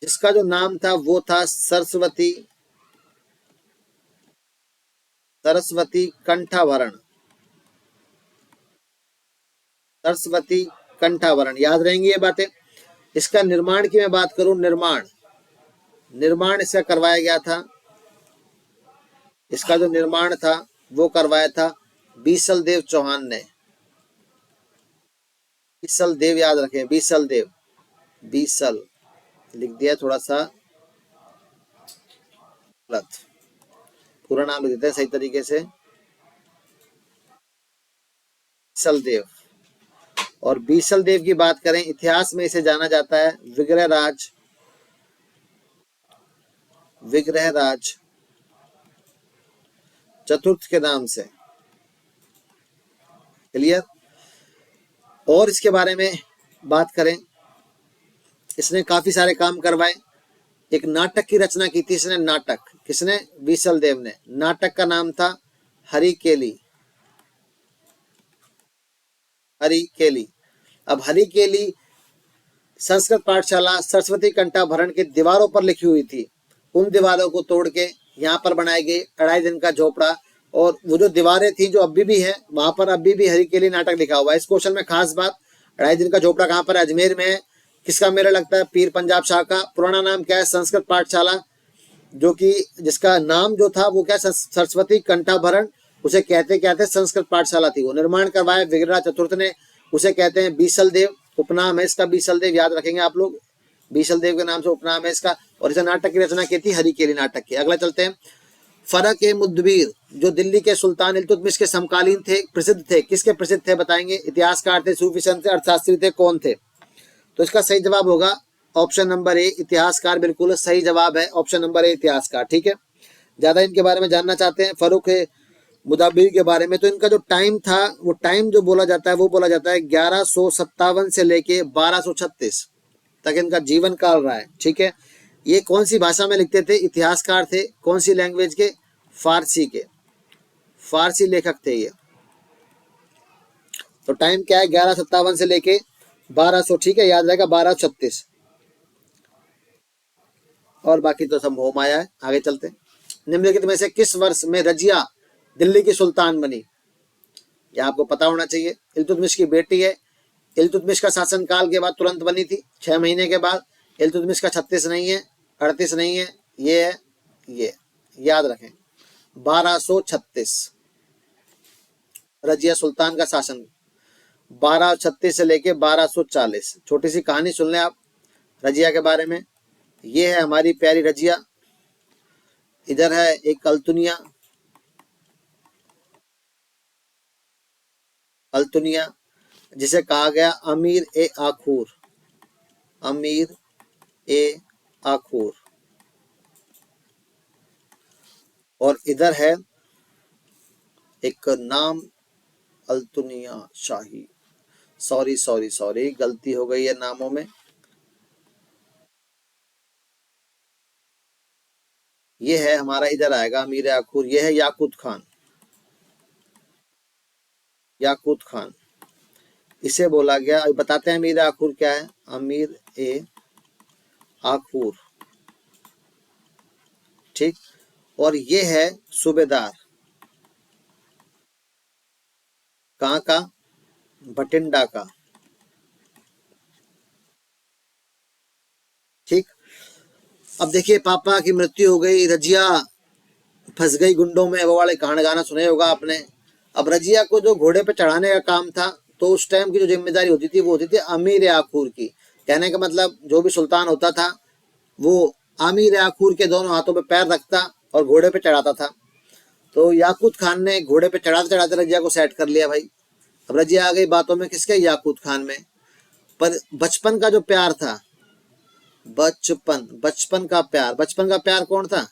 जिसका जो नाम था वो था सरस्वती कंठाभरण। सरस्वती कंठाभरण, याद रहेंगी ये बातें। इसका निर्माण की मैं बात करूं, निर्माण इसका करवाया गया था। इसका जो निर्माण था वो करवाया था बीसल देव चौहान ने। बीसल देव, याद रखें, बीसल देव। बीसल लिख दिया थोड़ा सा गलत, पूरा नाम लिख देते हैं सही तरीके से, बीसल देव। और बीसल देव की बात करें, इतिहास में इसे जाना जाता है विग्रहराज चतुर्थ के नाम से। क्लियर? और इसके बारे में बात करें, इसने काफी सारे काम करवाए। एक नाटक की रचना की थी इसने। नाटक किसने? बीसल देव ने। नाटक का नाम था हरिकेली। हरिकेली। अब हरिकेली संस्कृत पाठशाला सरस्वती कंठाभरण के दीवारों पर लिखी हुई थी। उन दीवारों को तोड़ के यहाँ पर बनाई गई 2.5 दिन का झोपड़ा। और वो जो दीवारें थी जो अभी भी है, वहां पर अभी भी हरिकेली नाटक लिखा हुआ है। इस क्वेश्चन में खास बात, 2.5 दिन का झोपड़ा कहाँ पर है? अजमेर में है। किसका मेला लगता है? पीर पंजाब शाह का। पुराना नाम क्या है? संस्कृत पाठशाला, जो कि जिसका नाम जो था वो क्या? सरस्वती कंठाभरण। उसे कहते क्या थे? संस्कृत पाठशाला थी वो। निर्माण करवाया विग्रहराज चतुर्थ ने। उसे कहते हैं बीसल देव, उपनाम है इसका बीसल देव। याद रखेंगे आप लोग, बीसल देव के नाम से उपनाम है इसका। और इसे नाटक की रचना की थी हरिकेली नाटक की। अगला चलते हैं। फरक ए मुदबिर, जो दिल्ली के सुल्तान इल्तुतमिश के समकालीन थे, प्रसिद्ध थे। किसके प्रसिद्ध थे बताएंगे? इतिहासकार थे, सूफी संत थे, अर्थशास्त्री थे, कौन थे? तो इसका सही जवाब होगा ऑप्शन नंबर ए इतिहासकार बिल्कुल सही जवाब है, ऑप्शन नंबर ए इतिहासकार। ठीक है, ज्यादा इनके बारे में जानना चाहते हैं फर्रुख मुदाबिर के बारे में, तो इनका जो टाइम था, वो टाइम जो बोला जाता है वो बोला जाता है 1157 से लेके 1236 तक इनका जीवन काल रहा है। ठीक है, ये कौन सी भाषा में लिखते थे? इतिहासकार थे। कौन सी लैंग्वेज के? फारसी के, फारसी लेखक थे ये। तो टाइम क्या है? 1157 से लेके 1200। ठीक है, याद रहेगा 1236। और बाकी तो सब होम आया है। आगे चलते हैं। निम्नलिखित में से किस वर्ष में रजिया दिल्ली की सुल्तान बनी? यह आपको पता होना चाहिए। इल्तुतमिश की बेटी है। इल्तुतमिश का शासनकाल के बाद तुरंत बनी थी, 6 महीने के बाद। इल्तुतमिश का 36 नहीं है, 38 नहीं है, ये है, ये याद रखें 1236 रजिया सुल्तान का शासन, 1236 से लेके 1240। छोटी सी कहानी सुन लें आप रजिया के बारे में। ये है हमारी प्यारी रजिया, इधर है एक अल्तुनिया, अल्तुनिया जिसे कहा गया अमीर ए आखूर, अमीर ए आखूर। और इधर है एक नाम अल्तुनिया शाही। सॉरी सॉरी सॉरी, गलती हो गई है नामों में। ये है हमारा, इधर आएगा अमीर आखूर। ये है याकूत खान, याकूत खान इसे बोला गया। अब बताते हैं अमीर आखूर क्या है। अमीर ए आखूर, ठीक। और ये है सूबेदार, कहाँ का? बठिंडा का, ठीक। अब देखिए, पापा की मृत्यु हो गई, रजिया फंस गई गुंडों में, वो वाले कहानी गाना सुने होगा आपने। अब रजिया को जो घोड़े पे चढ़ाने का काम था, तो उस टाइम की जो जिम्मेदारी होती थी वो होती थी अमीर आखूर की। कहने का मतलब जो भी सुल्तान होता था वो अमीर आखूर के दोनों हाथों पे पैर रखता और घोड़े पे चढ़ाता था। तो याकूत खान ने घोड़े पे चढ़ाते चढ़ाते रजिया को सेट कर लिया भाई। अब रजिया आ गई बातों में, किसके? याकूत खान में। पर बचपन का जो प्यार था, बचपन बचपन का प्यार, बचपन का प्यार कौन था?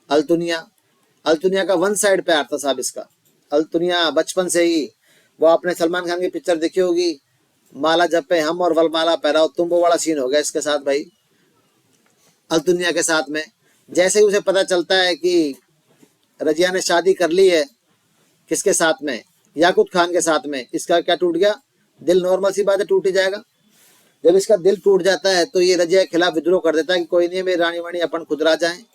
अल्तुनिया। अल्तुनिया का वन साइड प्यार था साहब इसका। अल्तुनिया बचपन से ही, वो आपने सलमान खान की पिक्चर देखी होगी, माला जपे हम और वलमाला पहराओ तुम, वो वाला सीन हो गया इसके साथ भाई, अल्तुनिया के साथ में। जैसे ही उसे पता चलता है कि रजिया ने शादी कर ली है, किसके साथ में? याकूत खान के साथ में, इसका क्या टूट गया? दिल। नॉर्मल सी बात है, टूट ही जाएगा। जब इसका दिल टूट जाता है तो ये रजिया के खिलाफ विद्रोह कर देता है कि कोई नहीं, मेरी रानी वाणी अपन खुद राजा हैं।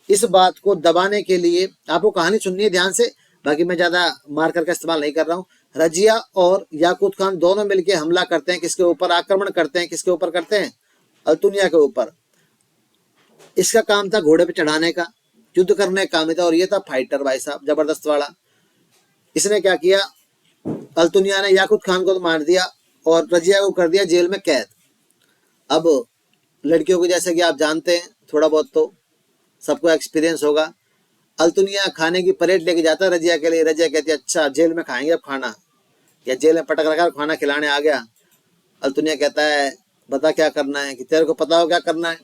इस बात को दबाने के लिए आपको कहानी सुननी है ध्यान से, बाकी मैं ज्यादा मार्कर का इस्तेमाल नहीं कर रहा हूँ। रजिया और याकूत खान दोनों मिलकर हमला करते हैं, किसके ऊपर? आक्रमण करते हैं, किसके ऊपर करते हैं? अल्तुनिया के ऊपर। इसका काम था घोड़े पे चढ़ाने का, युद्ध करने का काम था, और ये था फाइटर भाई साहब, जबरदस्त वाला। इसने क्या किया? अल्तुनिया ने याकूत खान को तो मार दिया और रजिया को कर दिया जेल में कैद। अब लड़कियों को जैसे कि आप जानते हैं, थोड़ा बहुत तो सबको एक्सपीरियंस होगा। अल्तुनिया खाने की प्लेट लेके जाता है रजिया के लिए। रजिया कहती है अच्छा जेल में खाएंगे अब खाना, या जेल में पटक रखा खाना खिलाने आ गया। अल्तुनिया कहता है बता क्या करना है, कि तेरे को पता हो क्या करना है।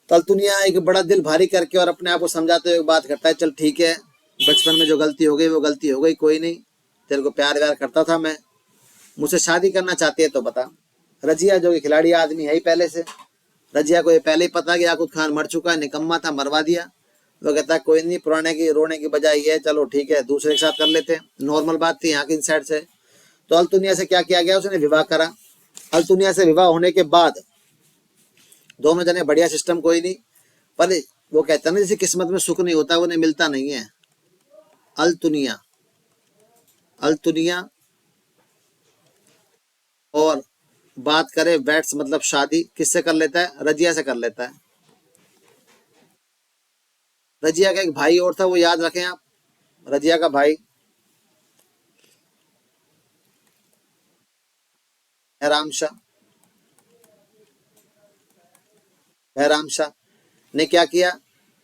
तो अल्तुनिया एक बड़ा दिल भारी करके और अपने आप को समझाते हुए बात करता है, चल ठीक है, बचपन में जो गलती हो गई वो गलती हो गई, कोई नहीं, तेरे को प्यार व्यार करता था मैं, मुझसे शादी करना चाहती है तो बता। रजिया जो कि खिलाड़ी आदमी है ही पहले से, रजिया को ये पहले ही पता कि याकूत खान मर चुका है, निकम्मा था, मरवा दिया। वो कहता है कोई नहीं, पुराने की रोने की बजाय ये, चलो ठीक है दूसरे के साथ कर लेते हैं। नॉर्मल बात थी यहाँ की साइड से। तो अल्तुनिया से क्या किया गया? उसने विवाह करा। अल्तुनिया से विवाह होने के बाद दोनों जने बढ़िया, सिस्टम कोई नहीं, पर वो कहता ना जैसे किस्मत में सुख नहीं होता, वो नहीं मिलता नहीं है। अल्तुनिया, अल्तुनिया और बात करें वेट्स मतलब शादी, किससे कर लेता है? रजिया से कर लेता है। रजिया का एक भाई और था, वो याद रखें आप, रजिया का भाई बहराम शाह। बहराम शाह ने क्या किया?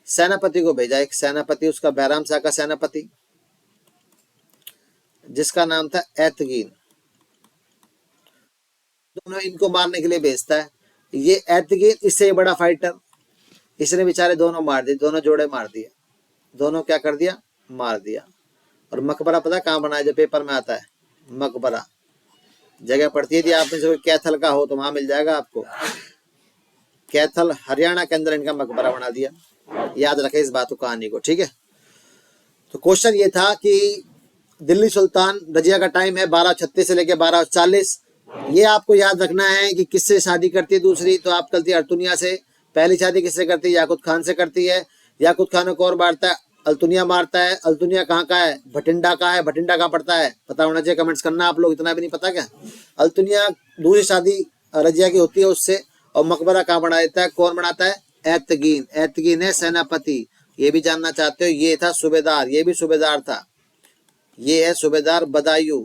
सेनापति को भेजा, एक सेनापति उसका, बहराम शाह का सेनापति, जिसका नाम था एतगीन। दोनों इनको मारने के लिए भेजता है। ये एतगीन इससे बड़ा फाइटर, इसने बेचारे दोनों मार दिए, दोनों जोड़े मार दिए, दोनों क्या कर दिया, मार दिया। और मकबरा पता कहाँ बना है, जो पेपर में आता है मकबरा, जगह पड़ती है, यदि आप में से कोई कैथल का हो तो वहां मिल जाएगा आपको। कैथल हरियाणा के अंदर इनका मकबरा बना दिया, याद रखें इस बात को, कहानी को, ठीक है। तो क्वेश्चन ये था कि दिल्ली सुल्तान रजिया का टाइम है 1236 से लेकर 1240। ये आपको याद रखना है कि किससे शादी करती है दूसरी, तो आप करती है अर्तुनिया से। पहली शादी किससे करती है, याकुत खान से करती है। याकुत खान को और मारता है, अल्तुनिया मारता है। अल्तुनिया कहाँ का है, भटिंडा का है। भटिंडा कहाँ पड़ता है, पता होना चाहिए, कमेंट्स करना आप लोग, इतना भी नहीं पता क्या। अल्तुनिया दूसरी शादी रजिया की होती है उससे। और मकबरा कहाँ बना देता है, कौन बनाता है, एतगीन। एतगीन है सेनापति, ये भी जानना चाहते हो। ये था सूबेदार, ये भी सूबेदार था। ये है सूबेदार बदायूं।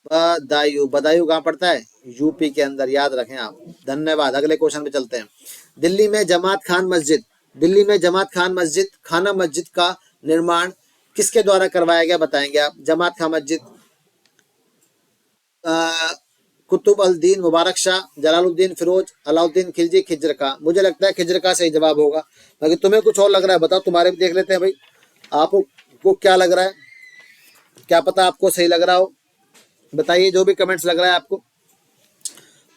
बदायूं, बदायूं कहाँ पड़ता है, यूपी के अंदर, याद रखें आप। धन्यवाद। अगले क्वेश्चन पे चलते हैं। दिल्ली में जमात खान मस्जिद, दिल्ली में जमात खान मस्जिद, खाना मस्जिद का निर्माण किसके द्वारा करवाया गया, बताएंगे आप। जमात खान मस्जिद, कुतुब अल दीन मुबारक शाह, जलालुद्दीन फिरोज, अलाउद्दीन खिलजी, खिज्र का। मुझे लगता है खिज्र का सही जवाब होगा, बाकी तुम्हें कुछ और लग रहा है, बताओ। तुम्हारे भी देख लेते हैं भाई, आपको क्या लग रहा है, क्या पता आपको सही लग रहा हो, बताइए जो भी कमेंट्स लग रहा है आपको।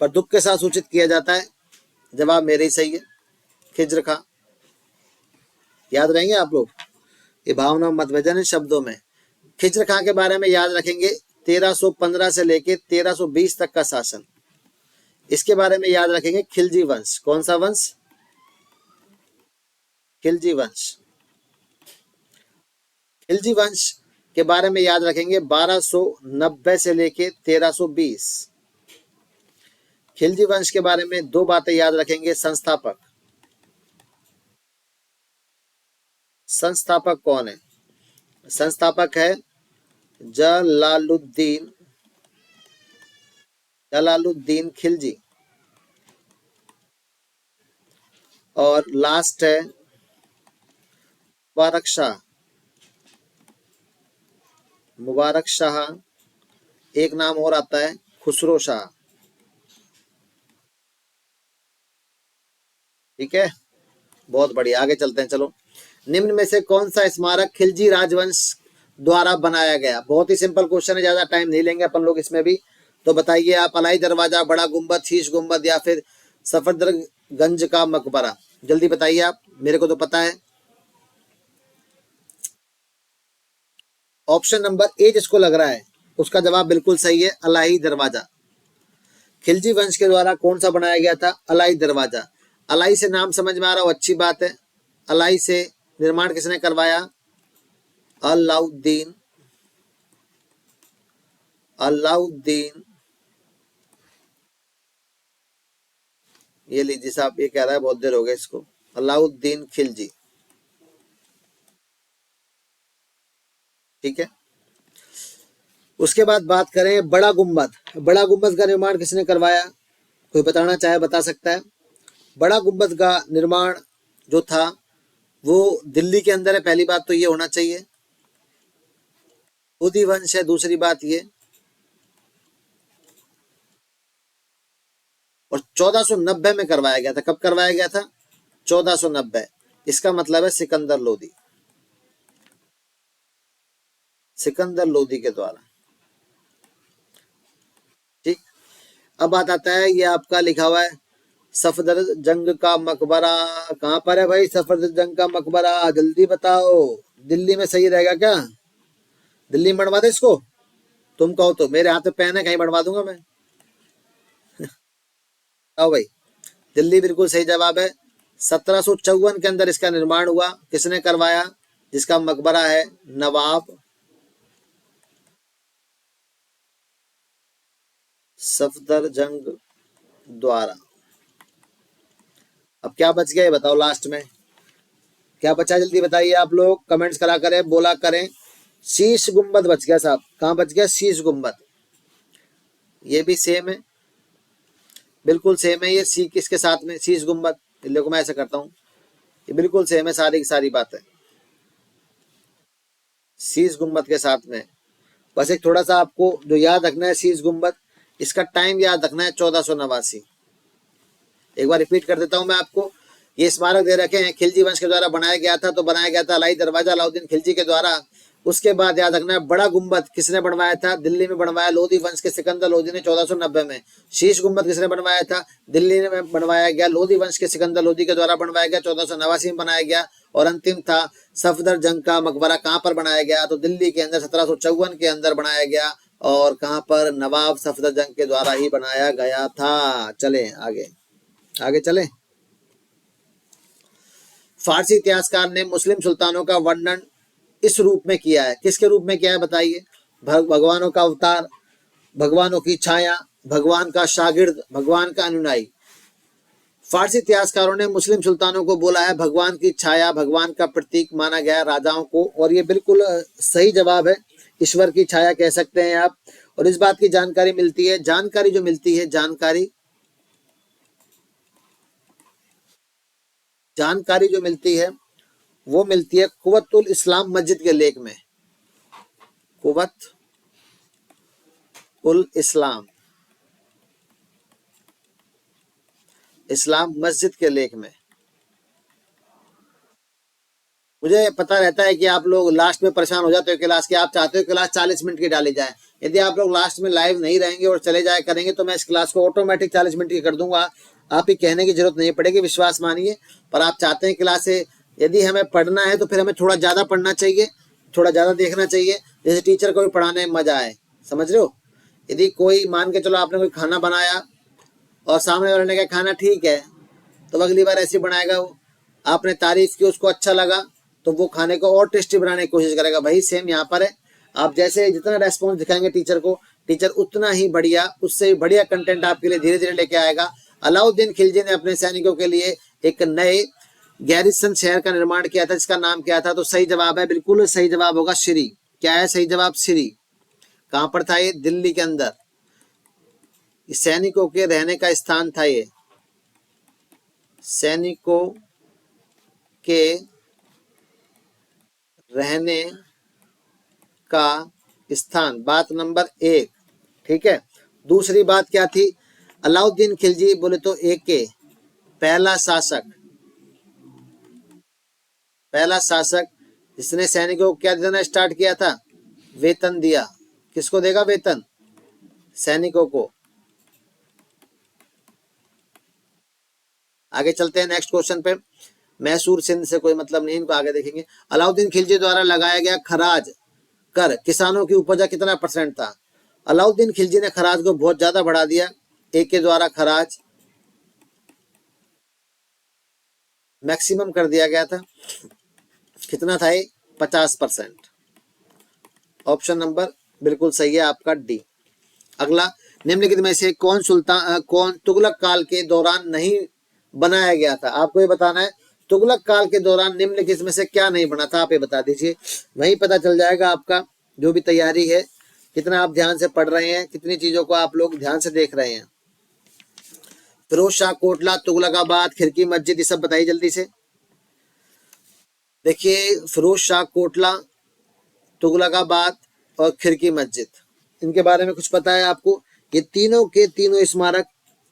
पर दुख के साथ सूचित किया जाता है, जवाब मेरे ही सही है, खिज्र खां। याद रहेंगे आप लोग, ये भावना मत भेजना इन शब्दों में। खिज्र खां के बारे में याद रखेंगे, 1315 से लेके 1320 तक का शासन। इसके बारे में याद रखेंगे खिलजी वंश। कौन सा वंश, खिलजी वंश। खिलजी वंश के बारे में याद रखेंगे 1290 से लेके 1320। खिलजी वंश के बारे में दो बातें याद रखेंगे। संस्थापक, संस्थापक कौन है, संस्थापक है जलालुद्दीन, जलालुद्दीन खिलजी। और लास्ट है मुबारक शाह, मुबारक शाह। एक नाम और आता है खुसरो शाह, ठीक है। बहुत बढ़िया, आगे चलते हैं, चलो। निम्न में से कौन सा स्मारक खिलजी राजवंश द्वारा बनाया गया। बहुत ही सिंपल क्वेश्चन है, ज्यादा टाइम नहीं लेंगे अपन लोग इसमें भी। तो बताइए आप, अलाई दरवाजा, बड़ा गुम्बद, शीश गुम्बद, या फिर सफदरगंज का मकबरा। जल्दी बताइए आप, मेरे को तो पता है। ऑप्शन नंबर ए जिसको लग रहा है उसका जवाब बिल्कुल सही है, अलाई दरवाजा। खिलजी वंश के द्वारा कौन सा बनाया गया था, अलाई दरवाजा। अलाई से नाम समझ में आ रहा हो, अच्छी बात है। अलाई से निर्माण किसने करवाया, अलाउद्दीन, अलाउद्दीन। ये लीजिए साहब, ये कह रहा है बहुत देर हो गए इसको, अलाउद्दीन खिलजी, ठीक है। उसके बाद बात करें बड़ा गुम्बद। बड़ा गुम्बद का निर्माण किसने करवाया, कोई बताना चाहे बता सकता है। बड़ा गुम्बद का निर्माण जो था वो दिल्ली के अंदर है, पहली बात तो ये होना चाहिए। लोधी वंश है, दूसरी बात ये। और 1490 में करवाया गया था। कब करवाया गया था, 1490। इसका मतलब है सिकंदर लोधी, सिकंदर लोधी के द्वारा, ठीक। अब बात आता है, ये आपका लिखा हुआ है सफदरजंग का मकबरा। कहाँ पर है भाई सफदरजंग का मकबरा, जल्दी बताओ। दिल्ली में सही रहेगा क्या, दिल्ली में बनवा दे इसको। तुम कहो तो, मेरे हाथ में पेन है, कहीं बनवा दूंगा मैं। आओ भाई, दिल्ली बिल्कुल सही जवाब है। 1754 के अंदर इसका निर्माण हुआ। किसने करवाया, जिसका मकबरा है नवाब सफदरजंग द्वारा। अब क्या बच गया ये बताओ, लास्ट में क्या बचा, जल्दी बताइए आप लोग, कमेंट्स करा करें, बोला करें। शीश गुम्बद बच गया साहब। कहाँ बच गया, शीश गुम्बद। ये भी सेम है, बिल्कुल सेम है। ये सी किसके साथ में, शीश गुम्बद। देखो मैं ऐसा करता हूँ, ये बिल्कुल सेम है, सारी की सारी बात है शीश गुम्बद के साथ में। बस एक थोड़ा सा आपको जो याद रखना है, शीश गुम्बद इसका टाइम याद रखना है 1489। एक बार रिपीट कर देता हूं मैं आपको। ये स्मारक दे रखे हैं, खिलजी वंश के द्वारा बनाया गया था, तो बनाया गया था अलाई दरवाजा अलाउद्दीन खिलजी के द्वारा। उसके बाद याद रखना है बड़ा गुम्बद किसने बनवाया था, दिल्ली में बनवाया लोधी वंश के सिकंदर लोधी ने 1490 में। शीश गुम्बद किसने बनवाया था, दिल्ली में बनवाया गया लोधी वंश के सिकंदर लोधी के द्वारा बनवाया गया, 1489 में बनाया गया। और अंतिम था सफदर जंग का मकबरा कहाँ पर बनाया गया, तो दिल्ली के अंदर 1754 के अंदर बनाया गया। और कहाँ पर, नवाब सफदर जंग के द्वारा ही बनाया गया था। चले आगे, आगे चले। फारसी इतिहासकार ने मुस्लिम सुल्तानों का वर्णन इस रूप में किया है, किसके रूप में किया है बताइए। भगवानों का अवतार, भगवानों की छाया, भगवान का शागिर्द, भगवान का अनुयायी। फारसी इतिहासकारों ने मुस्लिम सुल्तानों को बोला है भगवान की छाया, भगवान का प्रतीक माना गया है राजाओं को, और ये बिल्कुल सही जवाब है। ईश्वर की छाया कह सकते हैं आप। और इस बात की जानकारी मिलती है, जानकारी जो मिलती है, जानकारी जो मिलती है वो मिलती है कुव्वतुल इस्लाम मस्जिद के लेख में। कुव्वत उल इस्लाम, इस्लाम मस्जिद के लेख में। मुझे पता रहता है कि आप लोग लास्ट में परेशान हो जाते हो क्लास के, आप चाहते हो क्लास 40 मिनट की डाली जाए। यदि आप लोग लास्ट में लाइव नहीं रहेंगे और चले जाए करेंगे तो मैं इस क्लास को ऑटोमेटिक 40 मिनट की कर दूंगा। आप ही कहने की जरूरत नहीं पड़ेगी, विश्वास मानिए। पर आप चाहते हैं क्लास से यदि हमें पढ़ना है तो फिर हमें थोड़ा ज़्यादा पढ़ना चाहिए, थोड़ा ज़्यादा देखना चाहिए, जैसे टीचर को भी पढ़ाने में मजा आए। समझ रहे हो। यदि कोई मान के चलो आपने कोई खाना बनाया और सामने वाले ने कहा खाना ठीक है, तो अगली बार ऐसे बनाएगा वो। आपने तारीफ की, उसको अच्छा लगा, तो वो खाने को और टेस्टी बनाने की कोशिश करेगा। भाई सेम यहाँ पर है, आप जैसे जितना रेस्पॉन्स दिखाएंगे टीचर को, टीचर उतना ही बढ़िया, उससे बढ़िया कंटेंट आपके लिए धीरे धीरे लेके आएगा। अलाउद्दीन खिलजी ने अपने सैनिकों के लिए एक नए गैरिसन शहर का निर्माण किया था, जिसका नाम क्या था, तो सही जवाब है, बिल्कुल सही जवाब होगा श्री। क्या है सही जवाब? श्री। कहां पर था ये? दिल्ली के अंदर। सैनिकों के रहने का स्थान था ये, सैनिकों के रहने का स्थान, बात नंबर 1। ठीक है। दूसरी बात क्या थी? अलाउद्दीन खिलजी बोले तो एक पहला शासक जिसने सैनिकों को क्या देना स्टार्ट किया था? वेतन दिया। किसको देगा वेतन? सैनिकों को। आगे चलते हैं नेक्स्ट क्वेश्चन पे। मैसूर सिंध से कोई मतलब नहीं, इनको आगे देखेंगे। अलाउद्दीन खिलजी द्वारा लगाया गया खराज कर किसानों की उपज का कितना % था? अलाउद्दीन खिलजी ने खराज को बहुत ज्यादा बढ़ा दिया। एक के द्वारा खराज मैक्सिमम कर दिया गया था। कितना था ये? 50%। ऑप्शन नंबर बिल्कुल सही है आपका डी। अगला, निम्नलिखित में से कौन तुगलक काल के दौरान नहीं बनाया गया था? आपको ये बताना है तुगलक काल के दौरान निम्नलिखित में से क्या नहीं बना था, आप ये बता दीजिए। वहीं पता चल जाएगा आपका जो भी तैयारी है, कितना आप ध्यान से पढ़ रहे हैं, कितनी चीजों को आप लोग ध्यान से देख रहे हैं। फिरोज शाह कोटला, तुगलकाबाद, खिड़की मस्जिद, ये सब बताइए जल्दी से। देखिए, फिरोज शाह कोटला, तुगलकाबाद और खिड़की मस्जिद, इनके बारे में कुछ पता है आपको? ये तीनों के तीनों स्मारक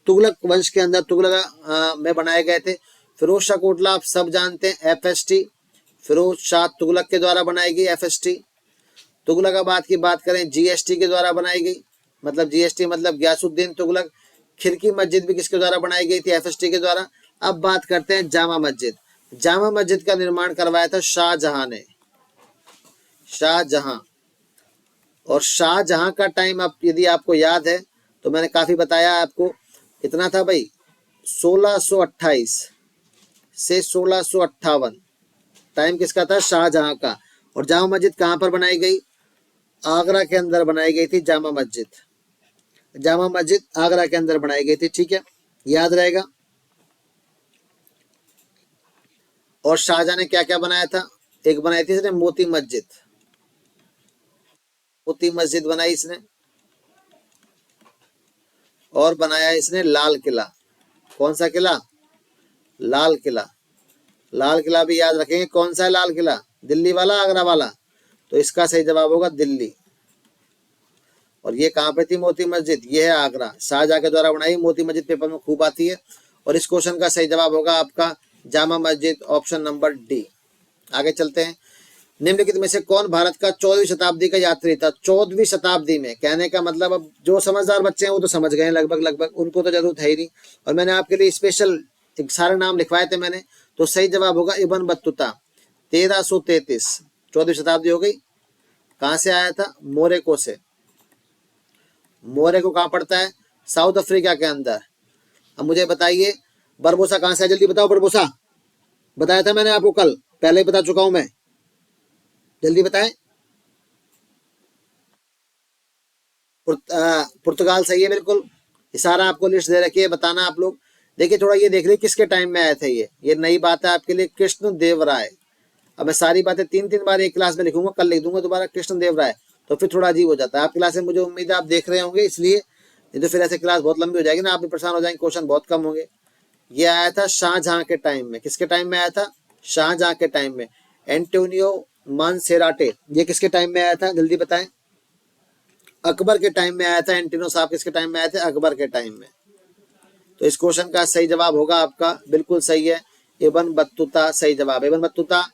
तुगलक वंश के अंदर तुगलक में बनाए गए थे। फिरोज शाह कोटला आप सब जानते हैं, FST, फिरोज शाह तुगलक के द्वारा बनाई गई FST। तुगलकाबाद की बात करें, GST के द्वारा बनाई गई, मतलब GST मतलब गयासुद्दीन तुगलक। खिड़की मस्जिद भी किसके द्वारा बनाई गई थी? FST के द्वारा। अब बात करते हैं जामा मस्जिद। जामा मस्जिद का निर्माण करवाया था शाहजहां ने, शाहजहां। और शाहजहां का टाइम आप यदि आपको याद है तो मैंने काफी बताया आपको, कितना था भाई? 1628 से 1658 टाइम किसका था? शाहजहां का। और जामा मस्जिद कहां पर बनाई गई? आगरा के अंदर बनाई गई थी जामा मस्जिद। जामा मस्जिद आगरा के अंदर बनाई गई थी। ठीक है, याद रहेगा। और शाहजहां ने क्या क्या बनाया था? एक बनाई थी इसने मोती मस्जिद, मोती मस्जिद बनाई इसने। और बनाया इसने लाल किला। कौन सा किला? लाल किला। लाल किला भी याद रखेंगे, कौन सा है लाल किला? दिल्ली वाला, आगरा वाला? तो इसका सही जवाब होगा दिल्ली। और ये कहाँ पे थी मोती मस्जिद? ये है आगरा, शाहजहां के द्वारा बनाई मोती मस्जिद, पेपर में खूब आती है। और इस क्वेश्चन का सही जवाब होगा आपका Jama Masjid, option number D. आगे चलते हैं। निम्नलिखित में से कौन भारत का 14वीं शताब्दी का यात्री था? 14वीं शताब्दी में, कहने का मतलब अब जो समझदार बच्चे हैं वो तो समझ गए हैं लगभग, उनको तो जरूरत है ही नहीं। और मैंने आपके लिए स्पेशल सारे नाम लिखवाए थे मैंने, तो सही जवाब होगा इब्न बत्तूता, 1333। 14वीं शताब्दी हो गई। कहाँ से आया था? मोरक्को से। मोरक्को कहाँ पड़ता है? साउथ अफ्रीका के अंदर। अब मुझे बताइए बरबोसा कहाँ से है? जल्दी बताओ। बरबोसा बताया था मैंने आपको कल, पहले ही बता चुका हूं मैं, जल्दी बताएं। पुर्तगाल सही है बिल्कुल। ये सारा आपको लिस्ट दे रखी है, बताना आप लोग। देखिए थोड़ा ये देख लीजिए किसके टाइम में आया था ये नई बात है आपके लिए। कृष्ण देव राय। अब मैं सारी बातें 3-3 बार एक क्लास में लिखूंगा, कल लिख दूंगा दोबारा कृष्ण देव राय, तो फिर थोड़ा अजीब हो जाता है। आपकी क्लास में मुझे उम्मीद है आप देख रहे होंगे, इसलिए नहीं तो फिर ऐसे क्लास बहुत लंबी हो जाएगी ना, आप भी परेशान हो जाएंगे, क्वेश्चन बहुत कम होंगे। ये आया था शाहजहां के टाइम में। किसके टाइम में आया था? शाहजहां के टाइम में। एंटोनियो मानसेराटे, ये किसके टाइम में आया था? जल्दी बताएं। अकबर के टाइम में आया था। एंटोनियो साहब किसके टाइम में आए थे? अकबर के टाइम में। तो इस क्वेश्चन का सही जवाब होगा आपका, बिल्कुल सही है, इब्न बत्तूता सही जवाब। इब्न बत्तूता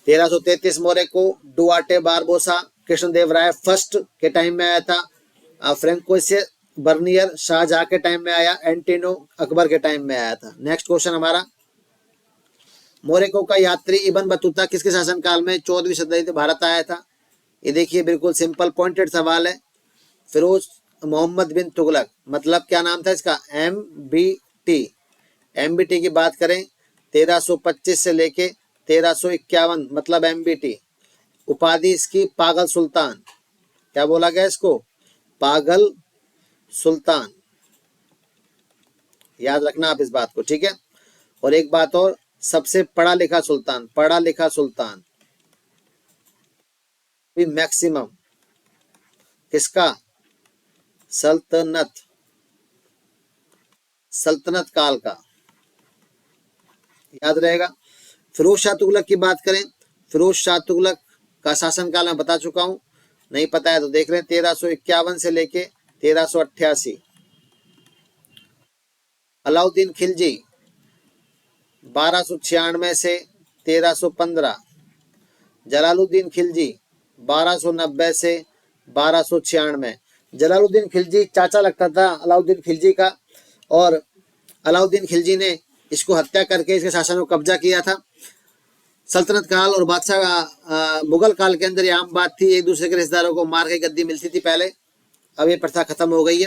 1333 मोरक्को, डुआर्टे बारबोसा कृष्णदेव राय फर्स्ट के टाइम में आया था। फ्रेंकोइस बर्नियर शाहजहां के टाइम में आया। एंटिनो अकबर के टाइम में आया था। नेक्स्ट क्वेश्चन हमारा, मोरक्को का यात्री इब्न बत्तूता किसके शासनकाल में 14वीं शताब्दी में भारत आया था? ये देखिए बिल्कुल सिंपल पॉइंटेड सवाल है। फिरोज मोहम्मद बिन तुगलक, मतलब क्या नाम था इसका? MBT। MBT की बात करें 1325 से लेके 1351, मतलब MBT। उपाधि इसकी पागल सुल्तान। क्या बोला गया इसको? पागल सुल्तान। याद रखना आप इस बात को, ठीक है। और एक बात और, सबसे पढ़ा लिखा सुल्तान, पढ़ा लिखा सुल्तान भी मैक्सिमम किसका? सल्तनत काल का, याद रहेगा। फिरोज शाह तुगलक की बात करें, फिरोज शाह तुगलक का शासनकाल मैं बता चुका हूं, नहीं पता है तो देख लें। 1351 से लेके 1388। अलाउद्दीन खिलजी 1296 से 1315। जलालुद्दीन खिलजी 1290 से 1296। जलालुद्दीन खिलजी चाचा लगता था अलाउद्दीन खिलजी का, और अलाउद्दीन खिलजी ने इसको हत्या करके इसके शासन को कब्जा किया था। सल्तनत काल और बादशाह मुगल काल के अंदर ये आम बात थी, एक दूसरे के रिश्तेदारों को मार के गद्दी मिलती थी पहले, अब ये प्रथा खत्म हो गई है।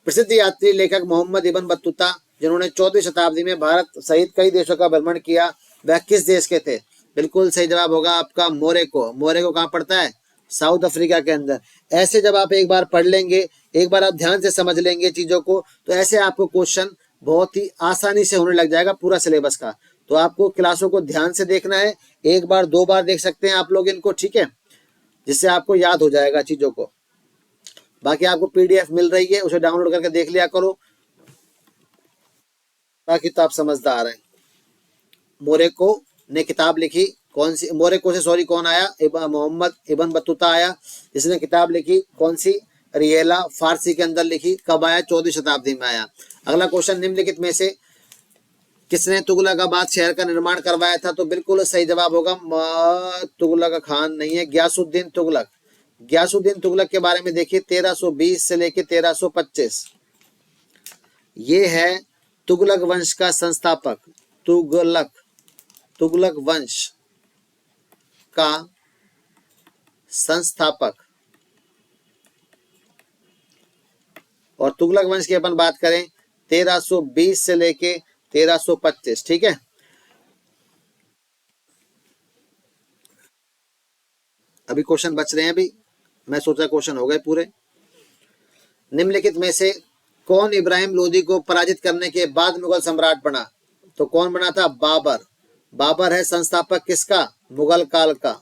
प्रसिद्ध यात्री लेखक मोहम्मद इब्न बत्तूता, जिन्होंने 14वीं शताब्दी में भारत सहित कई देशों का भ्रमण किया, वह किस देश के थे? बिल्कुल सही जवाब होगा आपका मोरक्को। मोरक्को कहाँ पड़ता है? साउथ अफ्रीका के अंदर। ऐसे जब आप एक बार पढ़ लेंगे, एक बार आप ध्यान से समझ लेंगे चीजों को, तो ऐसे आपको क्वेश्चन बहुत ही आसानी से होने लग जाएगा पूरा सिलेबस का। तो आपको क्लासों को ध्यान से देखना है, एक बार 2 बार देख सकते हैं आप लोग इनको, ठीक है, जिससे आपको याद हो जाएगा चीजों को। बाकी आपको PDF मिल रही है, उसे डाउनलोड करके देख लिया करो, बाकी तो आप समझदार हैं। मोरक्को ने किताब लिखी, कौन सी? मोरक्को से सॉरी कौन आया? मोहम्मद इब्न बत्तूता आया, जिसने किताब लिखी कौन सी? रियला, फारसी के अंदर लिखी। कब आया? 14वीं शताब्दी में आया। अगला क्वेश्चन, निम्नलिखित में से किसने तुगलकाबाद शहर का निर्माण करवाया था? तो बिल्कुल सही जवाब होगा तुगलक खान नहीं है, गयासुद्दीन तुगलक। गयासुद्दीन तुगलक के बारे में देखिए 1320 से लेके 1325। ये है तुगलक वंश का संस्थापक। तुगलक वंश का संस्थापक। और तुगलक वंश की अपन बात करें 1320 से लेके 1325, ठीक है। अभी क्वेश्चन बच रहे हैं, अभी मैं सोचा क्वेश्चन हो गए पूरे। निम्नलिखित में से कौन इब्राहिम लोदी को पराजित करने के बाद मुगल सम्राट बना? तो कौन बना था? बाबर। बाबर है संस्थापक किसका? मुगल काल का।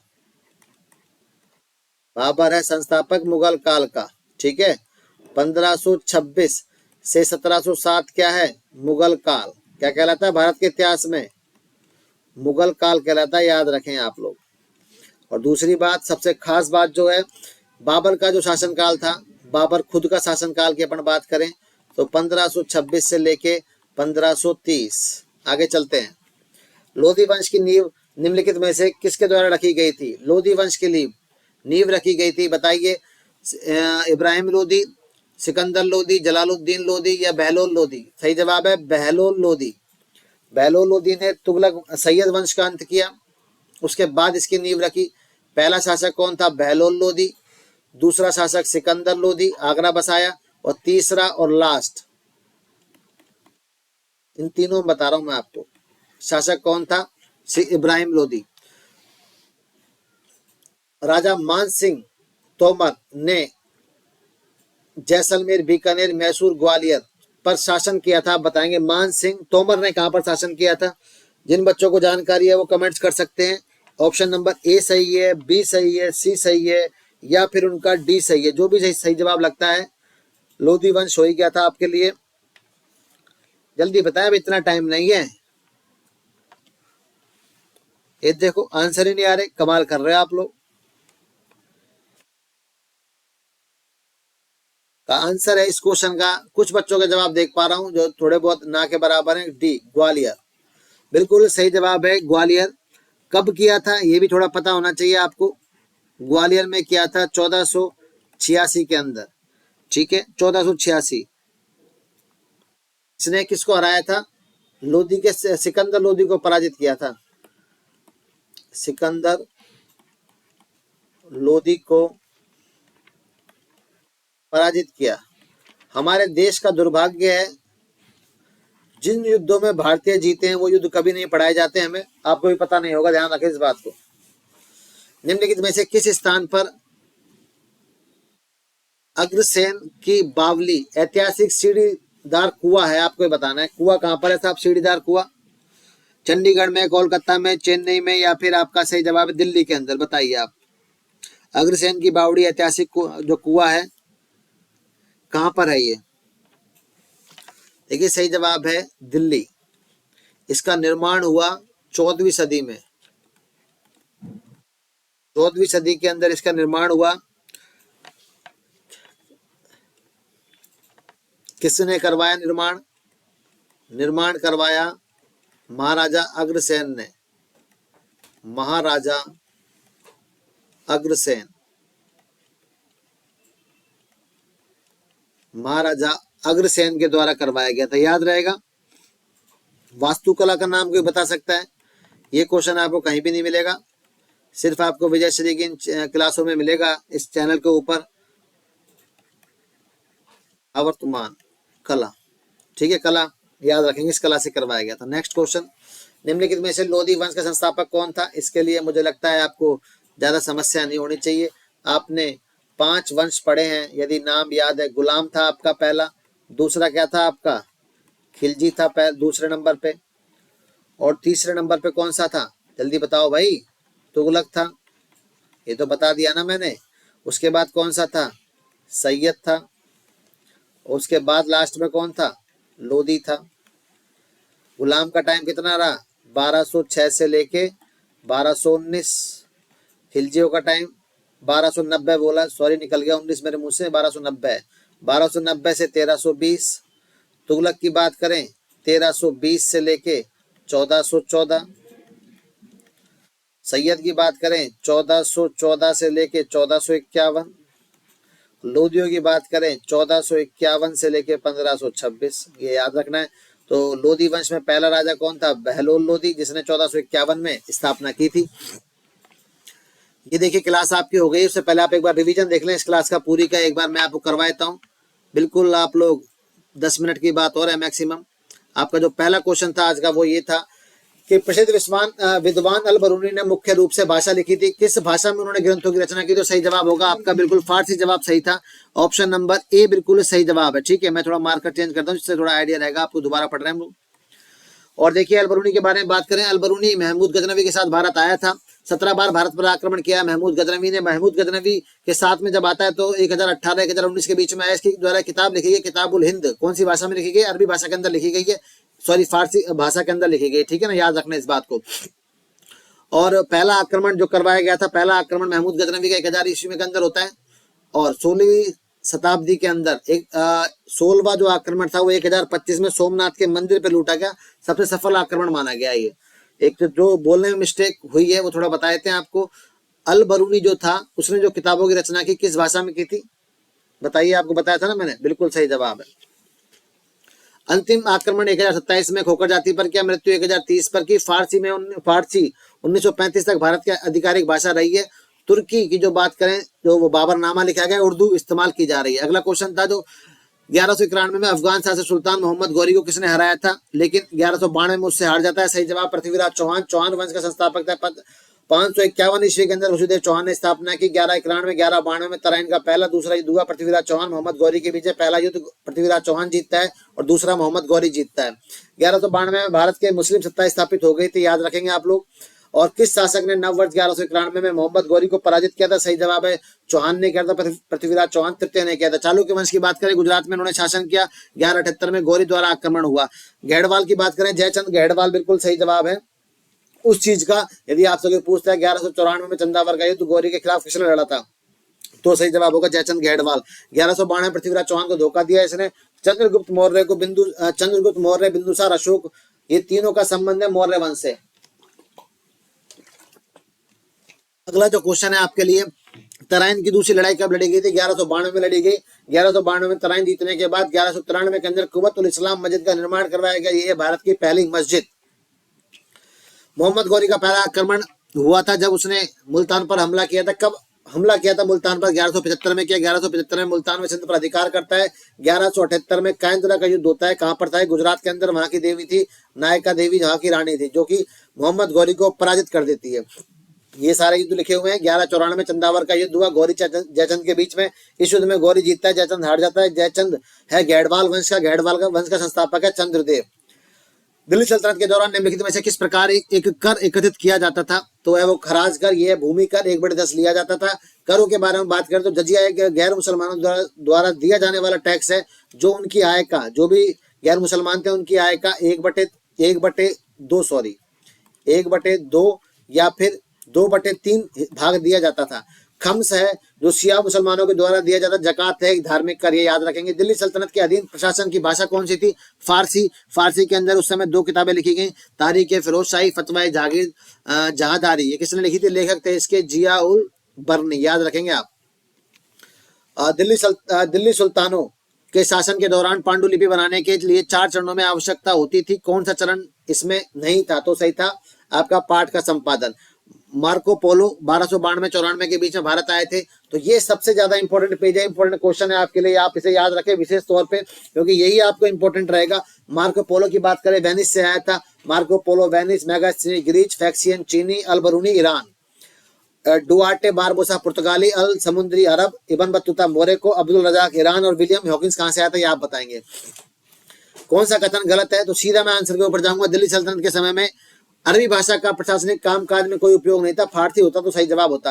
बाबर है संस्थापक मुगल काल का, ठीक है। 1526 से 1707 क्या है? मुगल काल। क्या कहलाता है भारत के इतिहास में? मुगल काल कहलाता है, याद रखें आप लोग। और दूसरी बात, सबसे खास बात जो है बाबर का जो शासनकाल था, बाबर खुद का शासनकाल की अपन बात करें तो 1526 से लेके 1530। आगे चलते हैं। लोधी वंश की नींव निम्नलिखित में से किसके द्वारा रखी गई थी? लोधी वंश की नींव रखी गई थी, बताइए। इब्राहिम लोधी, सिकंदर लोधी, जलालुद्दीन लोधी या बहलोल लोधी? सही जवाब है बहलोल लोधी। बहलोल लोधी ने तुगलक सैयद वंश का अंत किया, उसके बाद इसकी नींव रखी। पहला शासक कौन था? बहलोल लोधी। दूसरा शासक सिकंदर लोधी, आगरा बसाया। और तीसरा और लास्ट, इन तीनों में बता रहा हूं मैं आपको, शासक कौन था? इब्राहिम लोधी। राजा मान सिंह तोमर ने जैसलमेर, बीकानेर, मैसूर, ग्वालियर पर शासन किया था, बताएंगे। मान सिंह तोमर ने कहां पर शासन किया था? जिन बच्चों को जानकारी है वो कमेंट्स कर सकते हैं। ऑप्शन नंबर ए सही है, बी सही है, सी सही है या फिर उनका डी सही है। जो भी सही जवाब लगता है, लोधी वंश हो ही गया था आपके लिए। जल्दी बताएं, अब इतना टाइम नहीं है। ये देखो आंसर ही नहीं आ रहे, कमाल कर रहे हैं आप लोग। का आंसर है इस क्वेश्चन का, कुछ बच्चों के जवाब देख पा रहा हूं जो थोड़े बहुत ना के बराबर हैं, डी ग्वालियर। बिल्कुल सही जवाब है ग्वालियर। कब किया था ये भी थोड़ा पता होना चाहिए आपको। ग्वालियर में किया था 1486 के अंदर, ठीक है, 1486। इसने किसको हराया था? लोधी के सिकंदर लोधी को पराजित किया था। सिकंदर लोधी को पराजित किया। हमारे देश का दुर्भाग्य है, जिन युद्धों में भारतीय जीते हैं वो युद्ध कभी नहीं पढ़ाए जाते हमें। आपको भी पता नहीं होगा, ध्यान रखें इस बात को। निम्नलिखित में से किस स्थान पर अग्रसेन की बावली ऐतिहासिक सीढ़ीदार कुआं है? आपको बताना है कुआं कहां पर है साहब, सीढ़ीदार कुआं। चंडीगढ़ में, कोलकाता में, चेन्नई में या फिर आपका सही जवाब है दिल्ली के अंदर? बताइए आप। अग्रसेन की बावड़ी ऐतिहासिक जो कुआं है कहां पर है ये? देखिए सही जवाब है दिल्ली। इसका निर्माण हुआ 14वीं सदी में। 14वीं सदी के अंदर इसका निर्माण हुआ। किसने करवाया निर्माण? निर्माण करवाया महाराजा अग्रसेन ने। महाराजा अग्रसेन, महाराजा अग्रसेन के द्वारा करवाया गया था, याद रहेगा। वास्तुकला का नाम कोई बता सकता है? ये क्वेश्चन आपको कहीं भी नहीं मिलेगा, सिर्फ आपको विजय श्री की क्लासों में मिलेगा, इस चैनल के ऊपर। अवर्तमान कला, ठीक है, कला याद रखेंगे, इस कला से करवाया गया था। नेक्स्ट क्वेश्चन, निम्नलिखित में से लोधी वंश का संस्थापक कौन था? इसके लिए मुझे लगता है आपको ज्यादा समस्या नहीं होनी चाहिए। आपने 5 वंश पढ़े हैं, यदि नाम याद है। गुलाम था आपका पहला, दूसरा क्या था आपका? खिलजी था दूसरे नंबर पे, और तीसरे नंबर पे कौन सा था? जल्दी बताओ भाई। तुगलक था, ये तो बता दिया ना मैंने। उसके बाद कौन सा था? सैयद था। उसके बाद लास्ट में कौन था? लोधी था। गुलाम का टाइम कितना रहा? 1206 से लेके 1219। खिलजियों का टाइम 1290 बोला, सॉरी निकल गया 19 मेरे मुंह से, 1290। 1290 से 1320। तुगलक की बात करें 1320 से लेके 1414। सैयद की बात करें 1414 से लेके 1451। लोधियों की बात करें 1451 से लेके 1526। ये याद रखना है। तो लोधी वंश में पहला राजा कौन था? बहलोल लोधी, जिसने 1451 में स्थापना की थी। ये देखिए क्लास आपकी हो गई, उससे पहले आप एक बार रिवीजन देख लें इस क्लास का पूरी का, एक बार मैं आपको करवा देता हूँ। बिल्कुल आप लोग 10 मिनट की बात और है मैक्सिमम। आपका जो पहला क्वेश्चन था आज का वो ये था कि प्रसिद्ध विद्वान अल बरूनी ने मुख्य रूप से भाषा लिखी थी, किस भाषा में उन्होंने ग्रंथों की रचना की? तो सही जवाब होगा आपका बिल्कुल फारसी जवाब सही था। ऑप्शन नंबर ए बिल्कुल सही जवाब है, ठीक है। मैं थोड़ा मार्कर चेंज करता हूँ जिससे थोड़ा आइडिया रहेगा, आपको दोबारा पढ़ रहे हैं हम लोग। और देखिए अलबरूनी के बारे में बात करें, अलबरूनी महमूद गजनवी के साथ भारत आया था, 17 बार भारत पर आक्रमण किया महमूद गजनवी ने। महमूद गजनवी के साथ में जब आता है तो 1018 1019 के बीच में इसके द्वारा किताब लिखी गई, किताबुल हिंद। कौन सी भाषा में लिखी गई? अरबी भाषा के अंदर लिखी गई है, सॉरी फारसी भाषा के अंदर लिखी गई, ठीक है ना, याद रखना इस बात को। और पहला आक्रमण जो करवाया गया था, पहला आक्रमण महमूद गजनवी का 1000 ईस्वी में के अंदर होता है। और 16वीं शताब्दी के अंदर एक 16वां जो आक्रमण था वो 1025 में सोमनाथ के मंदिर पे लूटा गया, सबसे सफल आक्रमण माना गया। ये एक जो बोलने में मिस्टेक हुई है वो थोड़ा बता देते हैं आपको। अल बरूनी जो था उसने जो किताबों की रचना की किस भाषा में की थी, बताइए। आपको बताया था ना मैंने, बिल्कुल सही जवाब है। अंतिम आक्रमण 1027 में खोकर जाति पर किया, मृत्यु 1030 पर की। फारसी 1935 तक भारत की आधिकारिक भाषा रही है। तुर्की की जो बात करें, जो वो बाबरनामा लिखा गया, उर्दू इस्तेमाल की जा रही है। अगला क्वेश्चन था जो 1191 में अफगान शासक सुल्तान मोहम्मद गौरी को किसने हराया था, लेकिन 1192 में उससे हार जाता है। सही जवाब पृथ्वीराज चौहान। चौहान वंश का संस्थापक था। 551 ईस्वी के अंदर वसुदेव चौहान ने स्थापना की। 1191 1192 में तराइन का पहला दूसरा युद्ध हुआ। पृथ्वीराज चौहान मोहम्मद गौरी के बीच पहला युद्ध पृथ्वीराज चौहान जीतता है और दूसरा मोहम्मद गौरी जीतता है। 1192 में भारत के मुस्लिम सत्ता स्थापित हो गई थी, याद रखेंगे आप लोग। और किस शासक ने नववर्ष 1191 में मोहम्मद गौरी को पराजित किया था, सही जवाब है चौहान ने किया था, पृथ्वीराज चौहान तृतीय ने किया था। चालुक्य वंश की बात करें, गुजरात में उन्होंने शासन किया। 1178 में गौरी द्वारा आक्रमण हुआ। घेड़वाल की बात करें, जयचंद घेड़वाल बिल्कुल सही जवाब है उस चीज का। यदि आपसे कोई पूछता है 1194 में चंदावर का युद्ध गौरी के खिलाफ किसने लड़ा था, तो सही जवाब होगा जयचंद घेड़वाल। 1192 पृथ्वीराज चौहान को धोखा दिया इसने। चंद्रगुप्त मौर्य, बिंदुसार, अशोक, ये तीनों का संबंध है मौर्य वंश से। अगला जो क्वेश्चन है आपके लिए, तराइन की दूसरी लड़ाई कब लड़ी गई थी, 1192 में लड़ी गई। 1192 में तराइन जीतने के बाद 1193 के अंदर कुव्वतुल इस्लाम मस्जिद का निर्माण करवाया गया। ये भारत की पहली मस्जिद। मोहम्मद गौरी का पहला आक्रमण हुआ था जब उसने मुल्तान पर हमला किया था। कब हमला किया था मुल्तान पर, 1175 में किया। 1175 में मुल्तान में सिंध पर अधिकार करता है। 1178 में कैंतरा का युद्ध होता है। कहां पर था, गुजरात के अंदर। वहां की देवी थी नायका देवी, जहां की रानी थी, जो कि मोहम्मद गौरी को पराजित कर देती है। ये सारे युद्ध लिखे हुए हैं। 1194 में चंदावर का युद्ध हुआ गौरी जयचंद के बीच में। इस युद्ध में गौरी जीतता है, जयचंद हार जाता है। जयचंद है घेड़वाल वंश का, घेड़वाल का वंश का संस्थापक है चंद्रदेव। दिल्ली सल्तनत के दौरान निम्नलिखित में से किस प्रकार एक कर एकत्रित किया जाता था, तो है वो खराज कर, ये भूमि कर 1/10 लिया जाता था। करों के बारे में बात करें तो जजिया एक गैर मुसलमानों द्वारा दिया जाने वाला टैक्स है, जो उनकी आय का, जो भी गैर मुसलमान थे उनकी आय का 1/2 या फिर 2/3 भाग दिया जाता था। खम्स है जो शिया मुसलमानों के द्वारा दिया जाता। जकात है एक धार्मिक कर, ये याद रखेंगे। दिल्ली सल्तनत के अधीन प्रशासन की भाषा कौन सी थी, फारसी। फारसी के अंदर उस समय 2 किताबें लिखी गई, तारीख फिरोज शाही, फतवाए जागीर जहादारी। ये किसने लिखी थी, लेखक थे इसके जिया उल बर्नी, याद रखेंगे आप। दिल्ली सुल्तानों के शासन के दौरान पांडुलिपि बनाने के लिए 4 चरणों में आवश्यकता होती थी। कौन सा चरण इसमें नहीं था, तो सही था आपका पाठ का संपादन। मार्को पोलो 1292-94 के बीच में भारत आए थे। तो ये सबसे ज्यादा इंपॉर्टेंट पेज है, इंपॉर्टेंट क्वेश्चन है आपके लिए, आप इसे याद रखें विशेष तौर पे, क्योंकि यही आपको इंपॉर्टेंट रहेगा। मार्को पोलो की बात करें, वेनिस से आया था। Marco Polo Venice, Megasthenes Greece, Faxian चीनी, Al Biruni Iran, Duarte Barbosa पुर्तगाली, अल समुद्री Arab, Ibn Battuta Morocco, Abdul Razzaq Iran और विलियम हॉकिंस कहां से आया था, ये आप बताएंगे। कौन सा कथन गलत है, तो सीधा मैं आंसर के ऊपर जाऊंगा। दिल्ली सल्तनत के समय में अरबी भाषा का प्रशासनिक कामकाज में कोई उपयोग नहीं था, फारसी होता तो सही जवाब होता।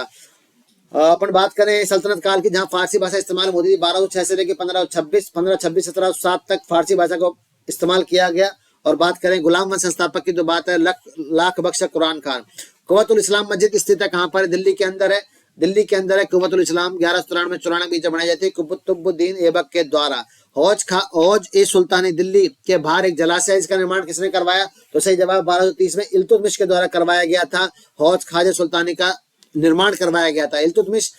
अपन बात करें सल्तनत काल की, जहां फारसी भाषा इस्तेमाल होती थी, 1206 से लेकर 1526, 1707 तक फारसी भाषा को इस्तेमाल किया गया। और बात करें गुलाम वंश संस्थापक की, जो बात है लाख बख्श कुरान खान। कुव्वतुल इस्लाम मस्जिद स्थित है कहां पर, दिल्ली के अंदर है। दिल्ली के अंदर है कुव्वतुल इस्लाम। 1193-94 बीच बनाई जाती है कुतुबुद्दीन ऐबक के द्वारा। हौज ए सुल्तानी, दिल्ली के बाहर एक जलाशय है, इसका निर्माण किसने करवाया, तो सही जवाब 1230 में इल्तुतमिश के द्वारा करवाया गया था। हौज खाज सुल्तानी का निर्माण करवाया गया था। इल्तुतमिश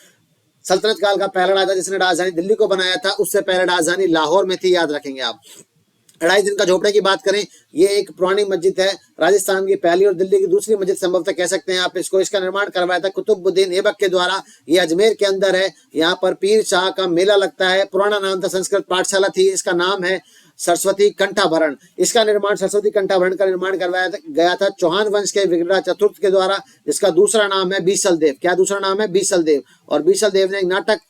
सल्तनत काल का पहला राजा जिसने राजधानी दिल्ली को बनाया था, उससे पहले राजधानी लाहौर में थी, याद रखेंगे आप। 2.5 दिन का झोपड़े की बात करें, ये एक पुरानी मस्जिद है, राजस्थान की पहली और दिल्ली की दूसरी मस्जिद संभवतः कह सकते हैं आप इसको। इसका निर्माण करवाया था कुतुबुद्दीन ऐबक के द्वारा। ये अजमेर के अंदर है। यहाँ पर पीर शाह का मेला लगता है। पुराना नाम था संस्कृत पाठशाला थी, इसका नाम है सरस्वती कंठाभरण। इसका निर्माण, सरस्वती कंठाभरण का निर्माण करवाया गया था चौहान वंश के विग्रह चतुर्थ के द्वारा, जिसका दूसरा नाम है बीसल देव। क्या दूसरा नाम है, बीसल देव। और बीसल देव ने एक नाटक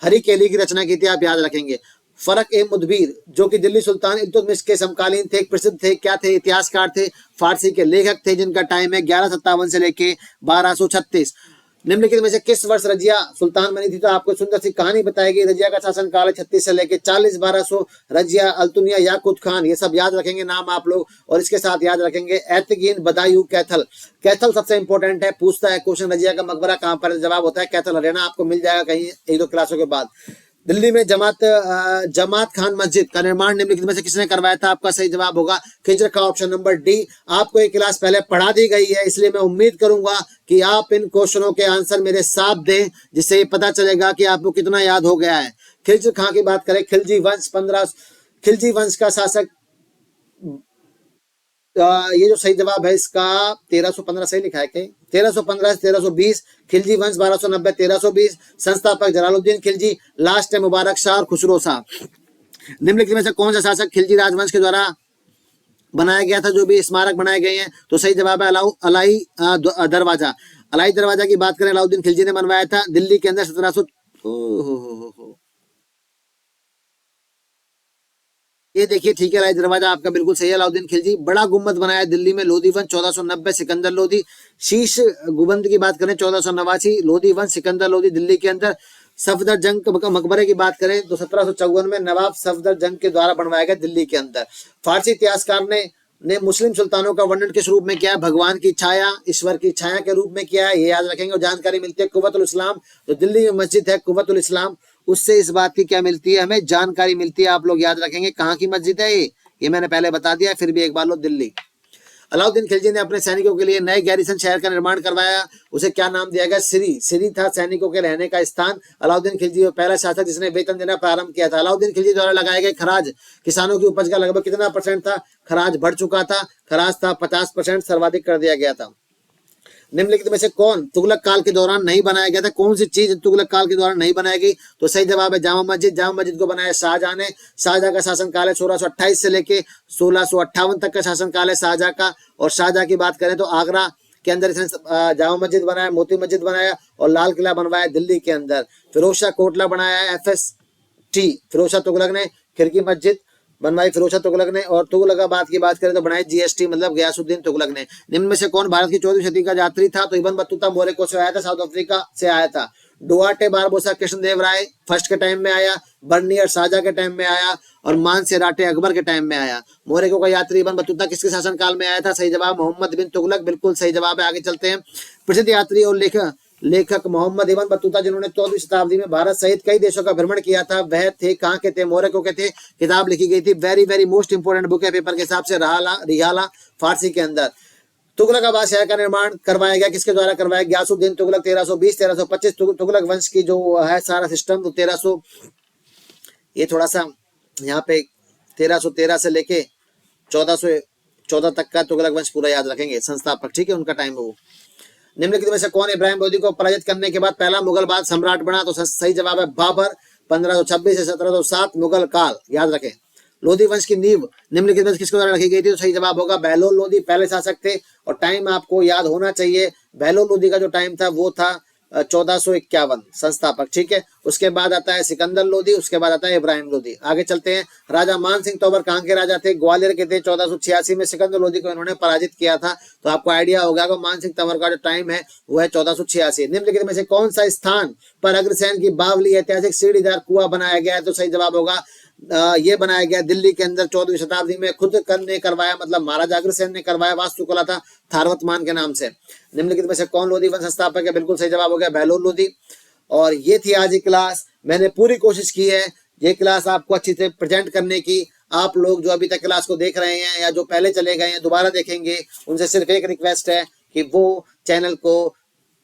हरी केली की रचना की थी, आप याद रखेंगे। फरक ए मुदबीर, जो कि दिल्ली सुल्तान इल्तुतमिश के समकालीन थे, प्रसिद्ध थे, क्या थे, इतिहासकार थे, फारसी के लेखक थे, जिनका टाइम है 1157 से लेके 1236। निम्नलिखित में से किस वर्ष रजिया सुल्तान बनी थी? तो आपको सुंदर सी कहानी बताएगी। रजिया का शासन काल है 36 से लेके 40। 1200 रजिया, अल्तुनिया, याकूत खान, ये सब याद रखेंगे नाम आप लोग। और इसके साथ याद रखेंगे एतगीन, बदायूं, कैथल। कैथल सबसे इंपॉर्टेंट है, पूछता है क्वेश्चन रजिया का मकबरा कहाँ पर है? जवाब होता है कैथल, हरियाणा। आपको मिल जाएगा कहीं 1-2 क्लासों के बाद। दिल्ली में जमात खान मस्जिद का निर्माण निम्नलिखित में से किसने करवाया था? आपका सही जवाब होगा खिजर का, ऑप्शन नंबर डी। आपको ये क्लास पहले पढ़ा दी गई है, इसलिए मैं उम्मीद करूंगा कि आप इन क्वेश्चनों के आंसर मेरे साथ दें, जिससे ये पता चलेगा कि आपको कितना याद हो गया है। खिजर खां की बात करें, खिलजी वंश 15, खिलजी वंश का शासक, ये जो सही जवाब है इसका 1315 सही लिखा है क्या? 1315 से 1320। खिलजी वंश 1290 1320। संस्थापक जलालुद्दीन खिलजी। लास्ट है मुबारक शाह और खुसरो शाह। निम्नलिखित में से कौन सा शासक खिलजी राजवंश के द्वारा बनाया गया था? जो भी स्मारक बनाए गए हैं, तो सही जवाब है अलाई दरवाजा। अलाई दरवाजा की बात करें, अलाउद्दीन खिलजी ने बनवाया था दिल्ली के अंदर 1700। ये देखिए, ठीक है, अलाई दरवाजा आपका बिल्कुल सही है, अलाउद्दीन खिलजी। बड़ा गुम्बद बनाया दिल्ली में लोधी वंश 1490, सिकंदर लोधी। शीश गुबंद की बात करें 1489, लोधी वंश, सिकंदर लोधी दिल्ली के अंदर। सफदर जंग मकबरे की बात करें तो 1754 में नवाब सफदर जंग के द्वारा बनवाया गया दिल्ली के अंदर। फारसी इतिहासकार ने मुस्लिम सुल्तानों का वर्णन किस रूप में किया है? भगवान की छाया, ईश्वर की छाया के रूप में किया है, ये याद रखेंगे। और जानकारी मिलती है कुव्वतुल इस्लाम, जो दिल्ली में मस्जिद है कुव्वतुल इस्लाम, उससे इस बात की क्या मिलती है? हमें जानकारी मिलती है। आप लोग याद रखेंगे कहाँ की मस्जिद है ये मैंने पहले बता दिया, फिर भी एक बार लो, दिल्ली। अलाउद्दीन खिलजी ने अपने सैनिकों के लिए नए गैरिसन शहर का निर्माण करवाया, उसे क्या नाम दिया गया? सिरी। सिरी था सैनिकों के रहने का स्थान। अलाउद्दीन खिलजी पहला शासक जिसने वेतन देना प्रारंभ किया था। अलाउद्दीन खिलजी द्वारा लगाए गए खराज किसानों की उपज का लगभग कितना % था? खराज बढ़ चुका था, खराज था 50%, सर्वाधिक कर दिया गया था। निम्नलिखित में से कौन तुगलक काल के दौरान नहीं बनाया गया था? कौन सी चीज तुगलक काल के दौरान नहीं बनाई गई? तो सही जवाब है जामा मस्जिद। जामा मस्जिद को बनाया शाहजहां ने। शाहजहां का शासन काल है 1628 से लेके 1658 तक का शासन काल है शाहजहां का। और शाहजहां की बात करें तो आगरा के अंदर इसने जामा मस्जिद बनाया, मोती मस्जिद बनाया और लाल किला बनवाया दिल्ली के अंदर। फिरोज शाह कोटला बनाया FST, फिरोज शाह तुगलक ने। खिड़की मस्जिद बनवाई फिरोज शाह तुगलक ने। और तुगलकाबाद की बात करें तो बनाई GST, मतलब गयासुद्दीन तुगलक ने। निम्न में से कौन भारत की 14वीं सदी का यात्री था? तो इब्न बतूता मोरक्को से आया था, साउथ अफ्रीका से आया था। डुआर्टे बारबोसा कृष्णदेव राय फर्स्ट के टाइम में आया, बर्नियर शाहजहां के टाइम में आया और मानसेराटे अकबर के टाइम में आया। मोरक्को का यात्री इब्न बतूता किसके शासन काल में आया था? सही जवाब मोहम्मद बिन तुगलक, बिल्कुल सही जवाब है। आगे चलते हैं। प्रसिद्ध यात्री और लेखक मोहम्मद इब्न बतूता, जिन्होंने 14वीं शताब्दी में भारत सहित कई देशों का भ्रमण किया था, वह थे कहाँ के थे? मोरक्को के थे। किताब लिखी गई थी, very very most important book है पेपर के हिसाब से, रिहाला फारसी के अंदर। तुगलकाबाद शहर का निर्माण करवाया गया, किसके द्वारा करवाया? गयासुद्दीन तुगलक 1320 1325। तुगलक वंश की जो है सारा सिस्टम 1300, ये थोड़ा सा यहाँ पे 1313 से लेके 1414 तक का तुगलक वंश पूरा याद रखेंगे। संस्थापक, ठीक है, उनका टाइम वो। निम्नलिखित में से कौन इब्राहिम लोदी को पराजित करने के बाद पहला मुगल बाद सम्राट बना? तो सही जवाब है बाबर, 1526 से 1707 मुगल काल, याद रखें। लोधी वंश की नींव निम्नलिखित में किसके द्वारा रखी गई थी? तो सही जवाब होगा बहलोल लोधी, पहले शासक थे। और टाइम आपको याद होना चाहिए, बहलोल लोधी का जो टाइम था वो था 1451, संस्थापक, ठीक है। उसके बाद आता है सिकंदर लोधी, उसके बाद आता है इब्राहिम लोधी। आगे चलते हैं। राजा मान सिंह तोमर कहाँ के राजा थे? ग्वालियर के थे। 1486 में सिकंदर लोधी को इन्होंने पराजित किया था। तो आपको आइडिया होगा कि मान सिंह तोमर का जो टाइम है वो है 1486। निम्नलिखित में से कौन सा स्थान पर अग्रसेन की बावली ऐतिहासिक सीढ़ीदार कुआं बनाया गया है? तो सही जवाब होगा ये बनाया गया दिल्ली के अंदर 14वीं शताब्दी में, खुद ने करवाया, मतलब महाराजा अग्रसेन ने करवाया। वास्तुकला था थारवतमान के नाम से। निम्नलिखित में से कौन लोधी वंश संस्थापक है? बिल्कुल सही जवाब हो गया बहलोल लोधी। और ये थी आज की क्लास। मैंने पूरी कोशिश की है ये क्लास आपको अच्छी से प्रेजेंट करने की। आप लोग जो अभी तक क्लास को देख रहे हैं या जो पहले चले गए हैं दोबारा देखेंगे, उनसे सिर्फ एक रिक्वेस्ट है कि वो चैनल को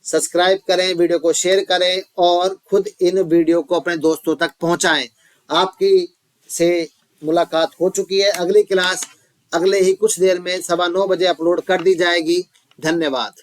सब्सक्राइब करें, वीडियो को शेयर करें और खुद इन वीडियो को अपने दोस्तों तक पहुंचाएं। आपकी से मुलाकात हो चुकी है। अगली क्लास अगले ही कुछ देर में 9:15 बजे अपलोड कर दी जाएगी। धन्यवाद।